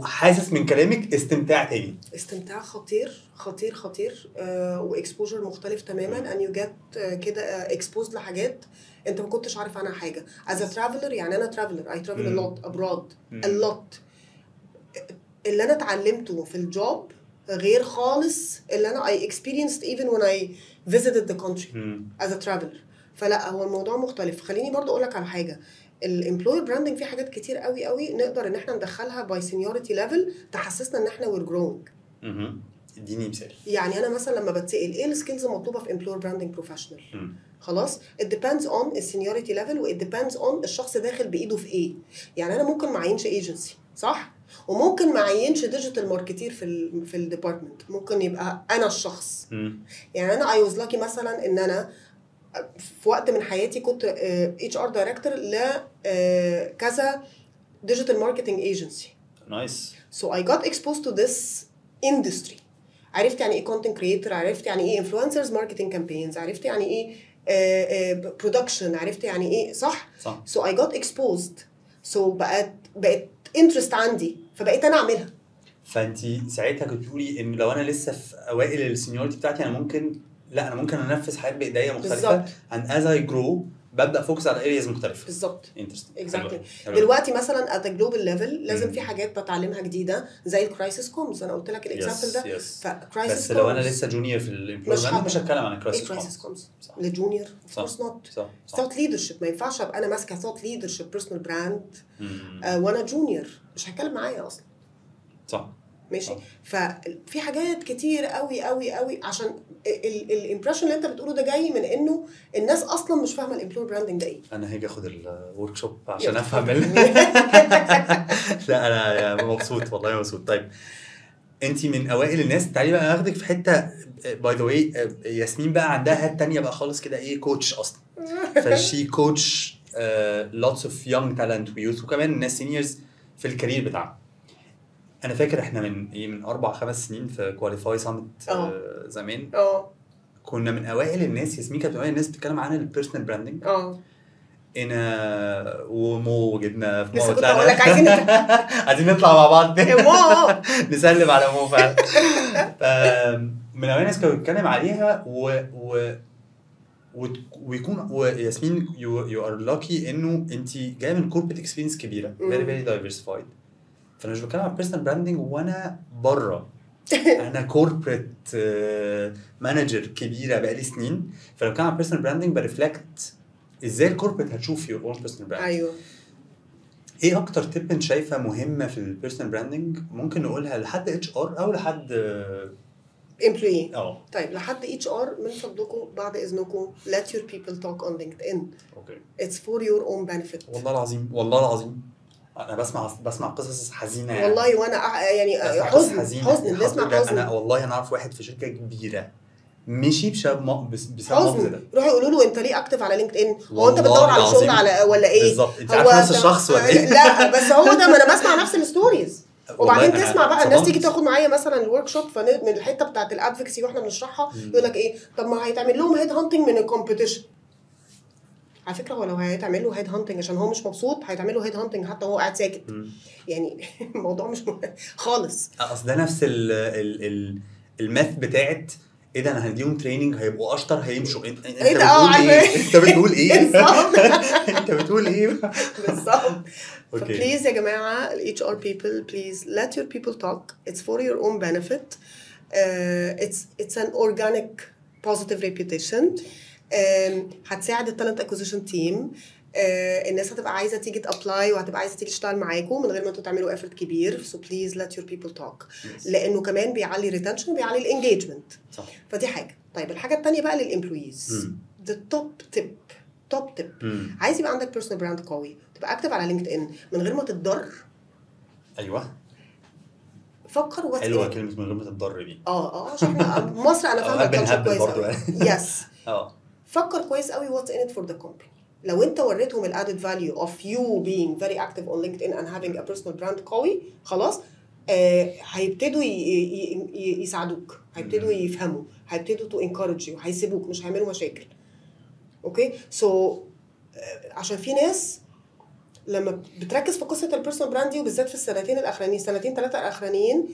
حاسس من كلامك استمتاع تاني، استمتاع خطير خطير خطير واكسبوجر مختلف تماما. ان يو جيت كده اكسبوزد لحاجات انت ما كنتش عارف عنها حاجه. از ا ترافلر، يعني انا ترافلر اي ترافل ا لوت ابراد ا لوت. اللي انا اتعلمته في الجوب غير خالص اللي انا I experienced even when I visited the country as a traveler. فلا هو الموضوع مختلف. خليني برضو اقول لك على حاجه، الامبلوير براندنج في حاجات كتير قوي قوي نقدر ان احنا ندخلها باي سينيورتي ليفل تحسسنا ان احنا وير جروينج. اديني مثال. يعني انا مثلا لما بتسال ايه السكيلز المطلوبه في امبلوير براندنج بروفيشنال، خلاص it depends on السينيورتي ليفل و it depends on الشخص داخل بايده في ايه. يعني انا ممكن ما اعينش ايجنسي صح، وممكن ما اعينش ديجيتال ماركتير في الديبارتمنت، ممكن يبقى انا الشخص. يعني انا اي واز لاكي مثلا ان انا في وقت من حياتي كنت اتش ار دايركتور لكذا ديجيتال ماركتنج ايجنسي. نايس. سو اي جوت exposed to this industry. عرفت يعني ايه كونتنت كريتور، عرفت يعني ايه انفلونسرز ماركتنج كامبينز، عرفت يعني ايه برودكشن، عرفت يعني ايه صح. سو اي جوت exposed. سو بقت انترست عندي فبقيت انا اعملها. فانت ساعتها كنت بتقولي ان لو انا لسه في اوائل السينيورتي بتاعتي انا ممكن انفذ حاجات بايديا مختلفه عن از اي جرو ببدا فوكس على ارياز مختلفه. بالظبط اكزاكتلي. دلوقتي مثلا ات جلوبال ليفل لازم في حاجات بتعلمها جديده زي الكرايسيس كومز. انا قلت لك الاكزامبل ده. فكرايسيس بس لو انا لسه جونيور في الامبلويمنت مش هتكلم عن الكرايسيس كومز للجونيور اوف كورس نوت. ثوت ليدرشيب ما ينفعش ابقى انا ماسكه ثوت ليدرشيب بيرسونال براند وانا جونيور مش هيتكلم معايا اصلا. صح ماشي. ففي حاجات كتير قوي قوي قوي عشان الامبريشن اللي انت بتقوله ده جاي من انه الناس اصلا مش فاهمه الامبلوير براندنج ده ايه. انا هاجي اخد الورك شوب عشان افهم لا انا مبسوط والله مبسوط. طيب انت من اوائل الناس، تعالي بقى اخدك في حته باي ذا واي. ياسمين بقى عندها هات تانية بقى خالص كده، ايه كوتش اصلا. فشي كوتش lots of young talent ويوث وكمان الناس سينيورز في الكارير بتاعهم. انا فاكر احنا من 4-5 سنين في كواليفاي سامت زمان كنا من اوائل الناس. ياسمين كانت من اوائل الناس بتتكلم عن البيرسونال براندنج. انا ومو وجبنا في مو طلعنا عايزين نطلع مع بعض نسلم على مو فعلا. من اوائل الناس كانوا بيتكلم عليها ويكون وياسمين يو ار لاكي انه انت جايه من كوربريت اكسبيرينس كبيره فيري فيري دايفرسيفايد. فانا مش بتكلم عن بيرسونال براندنج وانا بره انا كوربريت مانجر كبيره بقالي سنين. فلو كان عن بيرسونال براندنج بريفلكت ازاي الكوربريت هتشوف يور اون بيرسونال براند. ايوه. ايه اكتر تيب انت شايفه مهمه في البيرسونال براندنج ممكن نقولها لحد اتش ار او لحد امبلوي؟ طيب لحد اتش ار من فضلكم بعد اذنكم let your people talk on LinkedIn. اوكي. It's for your own benefit. والله العظيم والله العظيم انا بسمع قصص حزينه يعني. والله وانا يعني حزن نسمع حزن. انا والله انا اعرف واحد في شركه كبيره مشي بسبب موقف ده. روحوا يقولوا له انت ليه اكتف على لينكد ان؟ هو انت بتدور على شغل على ولا ايه؟ بالظبط. انت عارف نفس الشخص ولا ايه؟ لا بس هو ده، ما انا بسمع نفس الستوريز. وبعدين تسمع بقى الناس تيجي تاخد معايا مثلا الورك شوب من الحته بتاعه الادفوكسي واحنا بنشرحها يقول لك ايه، طب ما هيتعمل لهم هيد هانتنج من الكومبيتيشن. على فكره هو لو هيتعمل له هيد هانتنج عشان هو مش مبسوط هيتعمل له هيد هانتنج حتى وهو قاعد ساكت. يعني الموضوع مش خالص. اصل ده نفس الماث بتاعت ايه ده، انا هديهم تريننج هيبقوا اشطر هيمشوا. انت بتقول ايه؟ انت بتقول ايه؟ انت بتقول ايه؟ بالظبط. فبليز يا جماعه ال HR people please let your people talk. It's for your own benefit. It's an organic positive reputation. هتساعد التالنت اكوزيشن تيم. الناس هتبقى عايزه تيجي تابلاي وهتبقى عايزه تيجي تشتغل معاكم من غير ما انتوا تعملوا افورت كبير. سو بليز ليت يور بيبل توك، لانه كمان بيعلي الريتنشن وبيعلي الانجيجمنت. صح. فدي حاجه. طيب الحاجه الثانيه بقى للامبلويز، ذا توب تيب عايز يبقى عندك بيرسونال براند قوي، تبقى اكتف على لينكد ان من غير ما تتضر. ايوه فكر وات حلوه كلمه من غير ما تتضر دي. عشان احنا مصر انا فاهمه الكلام كويس قوي. يس فكر كويس قوي what's in it for the company. لو انت وريتهم ال added value of you being very active on LinkedIn and having a personal brand قوي، خلاص هيبتدوا يساعدوك، هيبتدوا يفهموا، هيبتدوا to encourage you، هيسيبوك، مش هيعملوا مشاكل. اوكي سو عشان في ناس لما بتركز في قصه البيرسونال براند دي وبالذات في السنتين الاخرانيين، سنتين ثلاثه الاخرانيين،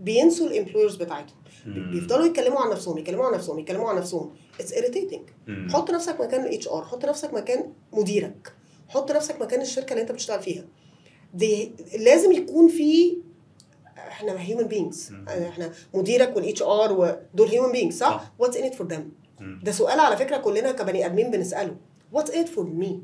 بينسوا الامبلويرز بتاعتهم. بيفضلوا يتكلموا عن نفسهم. اتس irritating. حط نفسك مكان الاتش ار، حط نفسك مكان مديرك، حط نفسك مكان الشركه اللي انت بتشتغل فيها. دي لازم يكون في، احنا هيومن بينجز، احنا مديرك والاتش ار ودول هيومن بينجز، صح؟ واتس ان ات فور ذم. ده سؤال على فكره كلنا كبني ادمين بنساله، واتس ان ات فور مي.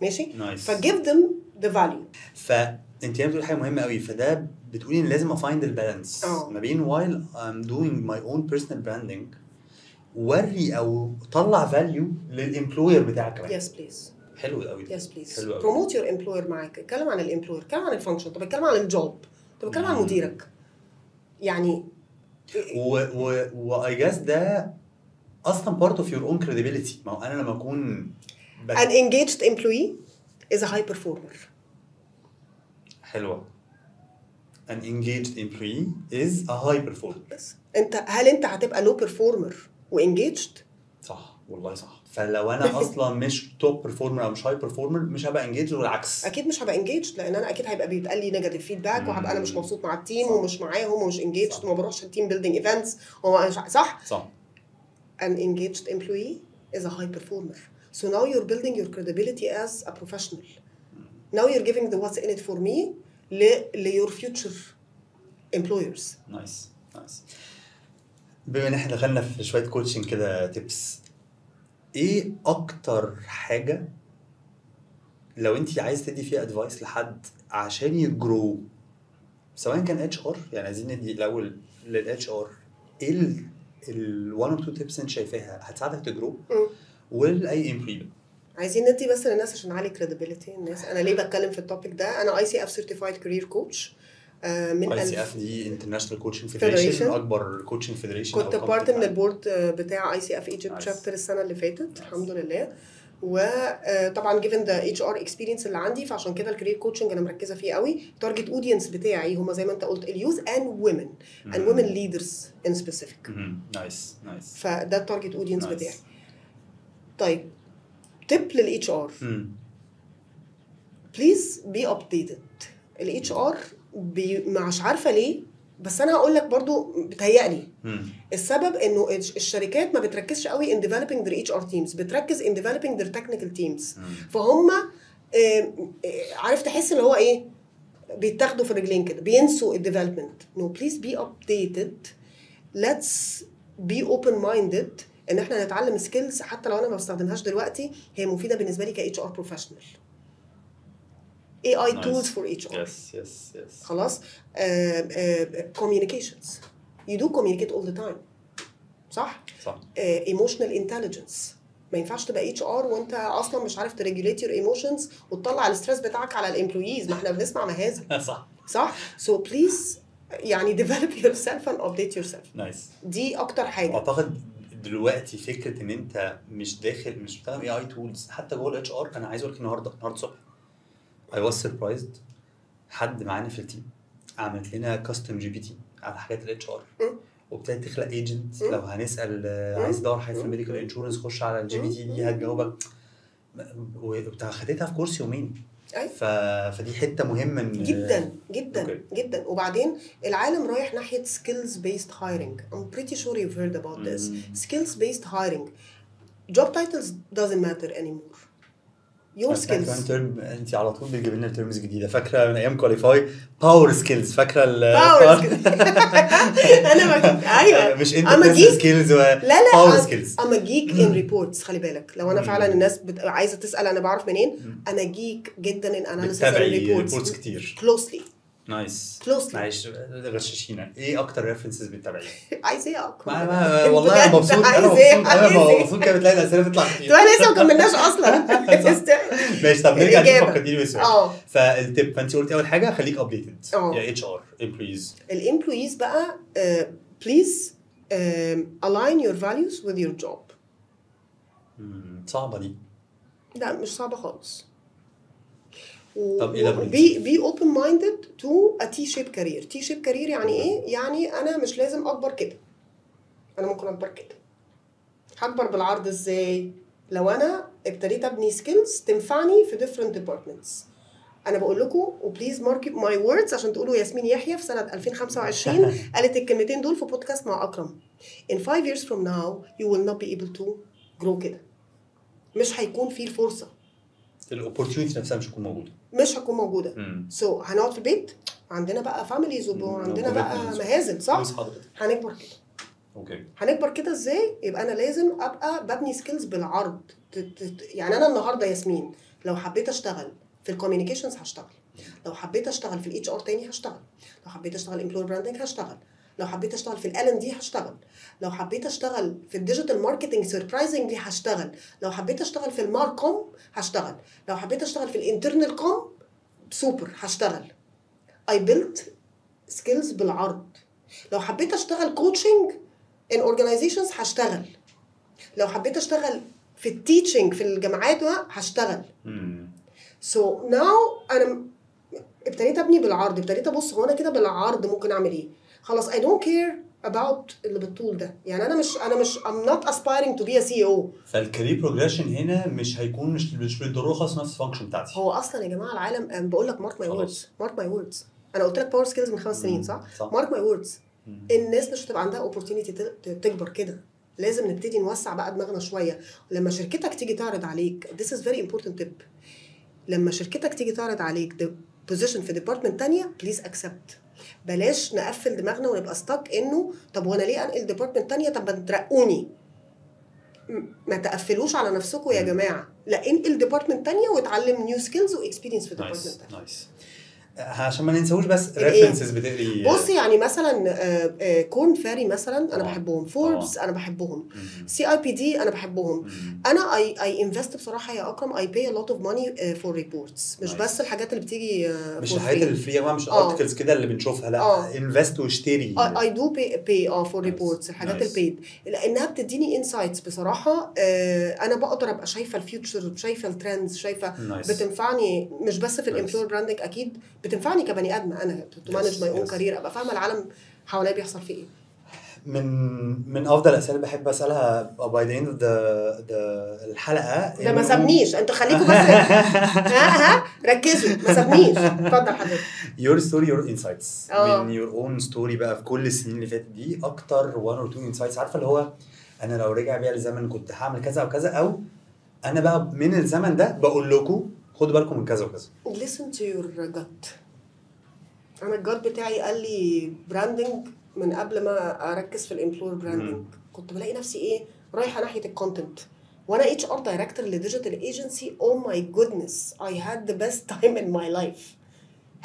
ماشي؟ فجيف ذم ذا فاليو. فانت بتقول حاجه مهمه قوي، فده بتقولي ان لازم افايند البالانس ما بين while I'm doing my own personal branding، وري او طلع فاليو للامبلوير بتاعك كمان. يس بليز. حلو قوي. يس بليز. بروموت يور امبلوير معاك، اتكلم عن الامبلوير، اتكلم عن الفانكشن، طب اتكلم عن الجوب، طب اتكلم عن مديرك. يعني و I guess ده اصلا part of your own credibility. ما هو انا لما اكون an engaged employee is a high performer. حلوة. an engaged employee is a high performer. بس هل انت هتبقى low performer وengaged؟ صح والله صح. فلو انا اصلا مش توب performer او مش high performer مش هبقى engaged، والعكس. اكيد مش هبقى engaged، لان انا اكيد هيبقى بيتقال لي نيجاتيف فيدباك وهبقى انا مش مبسوط مع التيم ومش معاهم ومش engaged وما بروحش التيم بيلدينج ايفنتس. صح. an engaged employee is a high performer. So now you're building your credibility as a professional. Now you're giving the what's in it for me your future employers. نايس. بما ان احنا دخلنا في شويه كوتشنج كده تيبس، ايه اكتر حاجه لو انت عايز تدي فيها ادفايس لحد عشان يجرو، سواء كان اتش ار، يعني عايزين ندي الاول للاتش ار، ايه ال1 or 2 tips انت شايفاها هتساعدك تجرو، ولاي امبلوي؟ عايزين ندي بس للناس عشان نعلي كريديبيليتي الناس. انا ليه بتكلم في التوبيك ده؟ انا ICF certified career coach من ICF دي International Coaching Federation، اكبر كوتشنج فيدريشن. كنت بارت من البورد بتاع ICF Egypt chapter السنه اللي فاتت الحمد لله. وطبعا given the HR experience اللي عندي، فعشان كده الكارير كوتشنج انا مركزه فيه قوي. تارجت اودينس بتاعي هم زي ما انت قلت اليوث and women leaders in specific. نايس. فده التارجت اودينس بتاعي. طيب تip للاتش ار، بليز بي ابديتد. الاتش ار مش عارفه ليه، بس انا هقول لك برضو بتهيألي السبب انه الشركات ما بتركزش قوي in developing their HR teams، بتركز in developing their technical teams. فهم عارف تحس اللي هو ايه، بيتاخدوا في رجلين كده، بينسوا الديفلوبمنت. no please be updated. let's be open minded ان احنا نتعلم سكيلز حتى لو انا ما بستخدمهاش دلوقتي، هي مفيده بالنسبه لي ك HR professional. AI tools for HR. Yes. خلاص. communications. You do communicate all the time. صح. صح. Emotional intelligence. ما ينفعش تبقى اتش ار وانت اصلا مش عارف تريجوليت يور ايموشنز وتطلع الستريس بتاعك على الامبلويز. ما احنا بنسمع مهازل. صح. سو بليز يعني develop yourself and update yourself. نايس. دي اكتر حاجه. اعتقد دلوقتي فكره ان انت مش بتستخدم اي تولز حتى جوه الاتش ار. انا عايز اقول لك النهارده الصبح I was surprised حد معانا في التيم عملت لنا كاستم جي بي تي على حاجات الاتش ار وابتدت تخلق ايجنت. لو هنسال عايز تدور حاجه في الميديكال انشورنس خش على الجي بي تي دي هتجاوبك. خدتها في كورس يومين. فدي حته مهمه جدا جدا جدا. وبعدين العالم رايح ناحيه skills based hiring. I'm pretty sure you've heard about this. skills based hiring. Job titles doesn't matter anymore. your skills. انت على طول بتجيب لنا تيرمز جديده. فاكره من ايام كواليفاي باور سكيلز. فاكره باور سكيلز. انا بجيب ايوه مش انت سكيلز لا باور سكيلز. اما جيك ان ريبورتس. خلي بالك لو انا فعلا الناس عايزه تسال انا بعرف منين. انا جيك جدا ان اناليسيس ريبورتس كتير كلوزلي. نايس. معلش غششينا ايه اكتر ريفرنسز بتتابعيه؟ عايز ايه اكتر؟ والله انا مبسوط. انا مبسوط كده بتلاقي الاسئله تطلع كتير. طب لسه ما كملناش اصلا. ماشي طب نرجع نفكرني بالسؤال. فالتيب فانت قلتي اول حاجه خليك ابديتد يا اتش ار امبلويز. الامبلويز بقى بليز align your values with your job. صعبه دي. لا مش صعبه خالص. طب ايه ده؟ be open minded to a T-shaped career. T-shaped career يعني ايه؟ يعني انا مش لازم اكبر كده. انا ممكن اكبر كده. هكبر بالعرض ازاي؟ لو انا ابتديت ابني سكيلز تنفعني في different departments. انا بقول لكم وبليز مارك ماي ووردز عشان تقولوا ياسمين يحيى في سنه 2025 قالت الكلمتين دول في بودكاست مع اكرم. In 5 years from now you will not be able to grow كده. مش هيكون في الفرصه. الاوبورتيونيتي نفسها مش هتكون موجوده. مش هتكون موجوده. سو هنقعد في البيت عندنا بقى فاميليز وعندنا بقى مهازل صح. هنكبر كده. اوكي. هنكبر كده ازاي؟ يبقى انا لازم ابقى ببني سكيلز بالعرض. يعني انا النهارده ياسمين لو حبيت اشتغل في الكوميونيكيشنز هشتغل. لو حبيت اشتغل في الاتش ار تاني هشتغل. لو حبيت اشتغل امبلوير براندنج هشتغل. لو حبيت اشتغل في ال&D هشتغل. لو حبيت اشتغل في الديجيتال ماركتنج سربرايزنجلي هشتغل. لو حبيت اشتغل في الماركوم هشتغل. لو حبيت اشتغل في الانترنال كوم سوبر هشتغل. I built skills بالعرض. لو حبيت اشتغل coaching in organizations هشتغل. لو حبيت اشتغل في التيتشنج في الجامعات هشتغل. So now انا ابتديت ابني بالعرض. ابتديت ابص هو انا كده بالعرض ممكن اعمل ايه. خلاص I don't care about اللي بالطول ده. يعني انا مش I'm not aspiring to be a CEO. فالكارير بروجريشن هنا مش هيكون مش بالضروره خالص نفس الفانكشن بتاعتي. هو اصلا يا جماعه العالم بقول لك مارك ماي ووردز. انا قلت لك باور سكيلز من 5 سنين صح؟ مارك ماي ووردز. الناس مش هتبقى عندها اوبورتيونيتي تكبر كده. لازم نبتدي نوسع بقى دماغنا شويه. لما شركتك تيجي تعرض عليك this is very important tip. لما شركتك تيجي تعرض عليك بوزيشن في ديبارتمنت تانية بليز اكسبت. بلاش نقفل دماغنا ونبقى ستاك انه طب وانا ليه انقل ديبارتمنت تانية؟ طب ما ترقوني. ما تقفلوش على نفسكم يا جماعه. لا انقل ديبارتمنت تانية واتعلم نيو سكيلز واكسبيرينس في ديبارتمنت تانية. نايس. عشان ما ننساوش بس ريفرنسز بتقري. بص يعني مثلا كورن فاري مثلا انا بحبهم. فوربس انا بحبهم. CIPD انا بحبهم. انا اي انفست بصراحه يا اكرم. اي باي ا لوت اوف ماني فور ريبورتس. مش بس الحاجات اللي بتيجي مش الحاجات الفري يا جماعه. مش الارتكلز كده اللي بنشوفها. لا انفست واشتري. اي دو باي فور ريبورتس. الحاجات البيد لانها بتديني انسايتس بصراحه. انا بقدر ابقى شايفه الفيوتشر شايفه الترندز شايفه بتنفعني مش بس في الامبلوير براندنج اكيد بتنفعني كبني ادم. انا تو مانج ماي اون كارير ابقى فاهمه العالم حواليا بيحصل فيه ايه. من افضل الاسئله اللي بحب اسالها باي ذا اند الحلقه ده ما سابنيش. انتوا خليكم بس ها ركزوا ما سابنيش. اتفضل حضرتك. your story your insights من your own story بقى في كل السنين اللي فاتت دي اكتر 1 or 2 insights. عارفه اللي هو انا لو رجع بيا الزمن كنت هعمل كذا او كذا. او انا بقى من الزمن ده بقول لكم خدوا بالكم من كذا وكذا. listen to your gut. انا الجات بتاعي قال لي براندنج من قبل ما اركز في الامبلوير براندنج. كنت بلاقي نفسي ايه رايحه ناحيه الكونتنت. وانا اتش ار دايركتور لديجيتال ايجنسي. او ماي جودنس اي هاد ذا بيست تايم ان ماي لايف.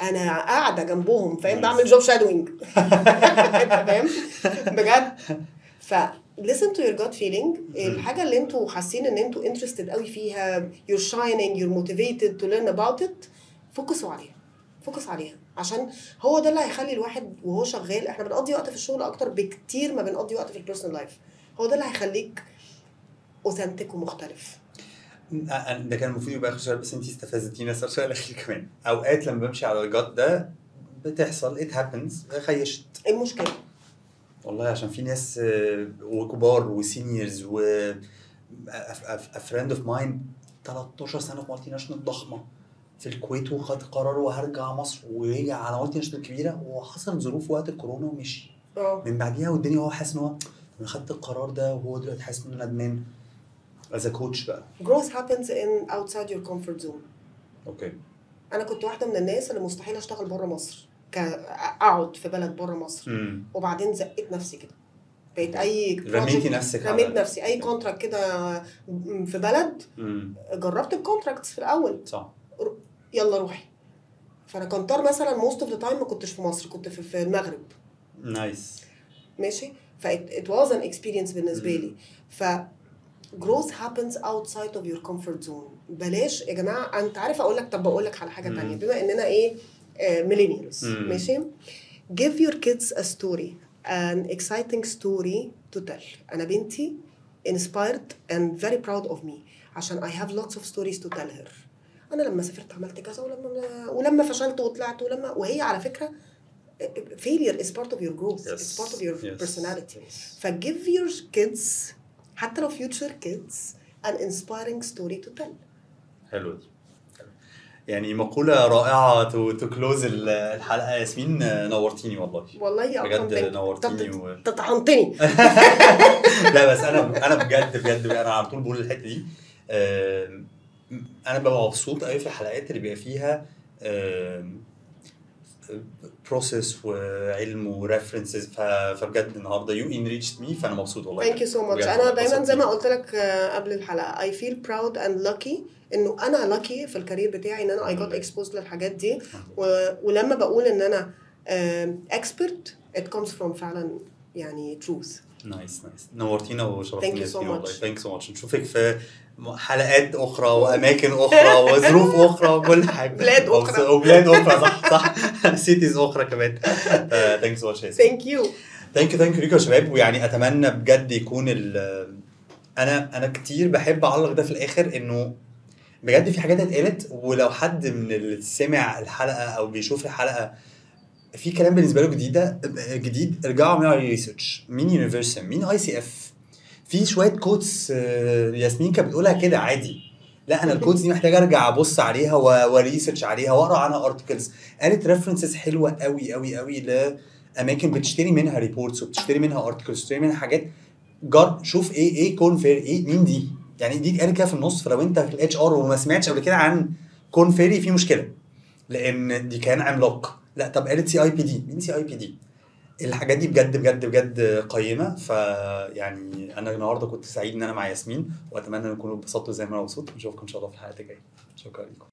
انا قاعده جنبهم فاهم بعمل جوب شادوينج. انت فاهم بجد. listen to your gut feeling. الحاجه اللي انتوا حاسين ان انتوا interested قوي فيها, you're shining, you're motivated to learn about it, فوكسوا عليها عشان هو ده اللي هيخلي الواحد وهو شغال. احنا بنقضي وقت في الشغل اكتر بكتير ما بنقضي وقت في البيرسونال لايف. هو ده اللي هيخليك اوثنتيك ومختلف. ده كان المفروض يبقى اخر سؤال بس انتي استفزتيني. اسال سؤال اخير كمان. اوقات لما بمشي على الجات ده بتحصل it happens خيشت. ايه المشكله؟ والله عشان في ناس وكبار وسينيورز و a friend of mine 13 سنه في مالتي ناشونال ضخمه في الكويت وخد قرار وهرجع مصر ورجع على مالتي ناشونال كبيره وحصل ظروف وقت الكورونا ومشي. من بعديها والدنيا هو حاسس ان هو انا خدت القرار ده وهو دلوقتي حاسس انه ندمان. as a coach بقى. growth happens in outside your comfort zone. اوكي. انا كنت واحده من الناس اللي مستحيل اشتغل بره مصر. اقعد في بلد بره مصر. وبعدين زقيت نفسي كده. بقيت اي رميتي نفسك. رميت نفسي اي كونتراكت كده في بلد. جربت الكونتراكتس في الاول. صح. يلا روحي. فانا كنتر مثلا most of the time ما كنتش في مصر, كنت في المغرب. نايس. ماشي. it was an experience بالنسبه لي. growth happens outside of your comfort zone. بلاش يا جماعه. انت عارف اقول لك, طب بقول لك على حاجه ثانيه بما اننا ايه millennials. ماشي. give your kids a story, an exciting story to tell. انا بنتي inspired and very proud of me عشان I have lots of stories to tell her. انا لما سافرت عملت كذا ولما فشلت وطلعت وهي على فكره failure is part of your growth. Yes. It's part of your personality. Yes. give your kids حتى لو future kids an inspiring story to tell. حلو دي. يعني مقولة رائعة تو كلوز الحلقة. ياسمين نورتيني والله بجد نورتيني تطحنتني. لا بس انا بجد انا على طول بقول الحتة دي. انا ببقى مبسوط قوي في الحلقات اللي بيبقى فيها بروسيس وعلم وريفرنسز. فبجد النهارده يو انريتشد مي, فانا مبسوط والله. ثانك يو سو ماتش. انا دايما زي ما قلت لك قبل الحلقه I feel proud and lucky انه انا lucky في الكارير بتاعي ان انا I got exposed للحاجات دي. ولما بقول ان انا expert it comes from فعلا يعني truth. نايس نورتينا وشرفتينا. ثانك يو سو ماتش. نشوفك في حلقات اخرى واماكن اخرى وظروف اخرى وكل حاجه. بلاد اخرى صح سيتيز اخرى كمان. ثانك سو ماتش. ثانك يو ليكم يا شباب. ويعني اتمنى بجد يكون انا كتير بحب اعلق ده في الاخر انه بجد في حاجات اتقالت, ولو حد من اللي سمع الحلقه او بيشوف الحلقه في كلام بالنسبه له جديد ارجعوا اعملوا ريسيرش. مين يونيفرسال, مين ICF, في شويه كوتس ياسمين كانت بتقولها كده عادي. لا انا الكوتس دي محتاجه ارجع ابص عليها وريسيرش عليها واقرا عنها ارتكلز. قالت ريفرنسز حلوه قوي لاماكن بتشتري منها ريبورتس وبتشتري منها ارتكلز وبتشتري منها حاجات. شوف ايه كون فير, ايه مين دي يعني. دي اتقال كده في النص. فلو انت في الاتش ار وما سمعتش قبل كده عن كون فيري في مشكله, لان دي كان عملاق. لا طب قالت CIPD, مين CIPD؟ الحاجات دي بجد قيمه. فيعني انا النهارده كنت سعيد ان انا مع ياسمين, واتمنى ان تكونوا اتبسطتوا زي ما انا مبسوط. نشوفكم ان شاء الله في الحلقه الجايه. شكرا لكم.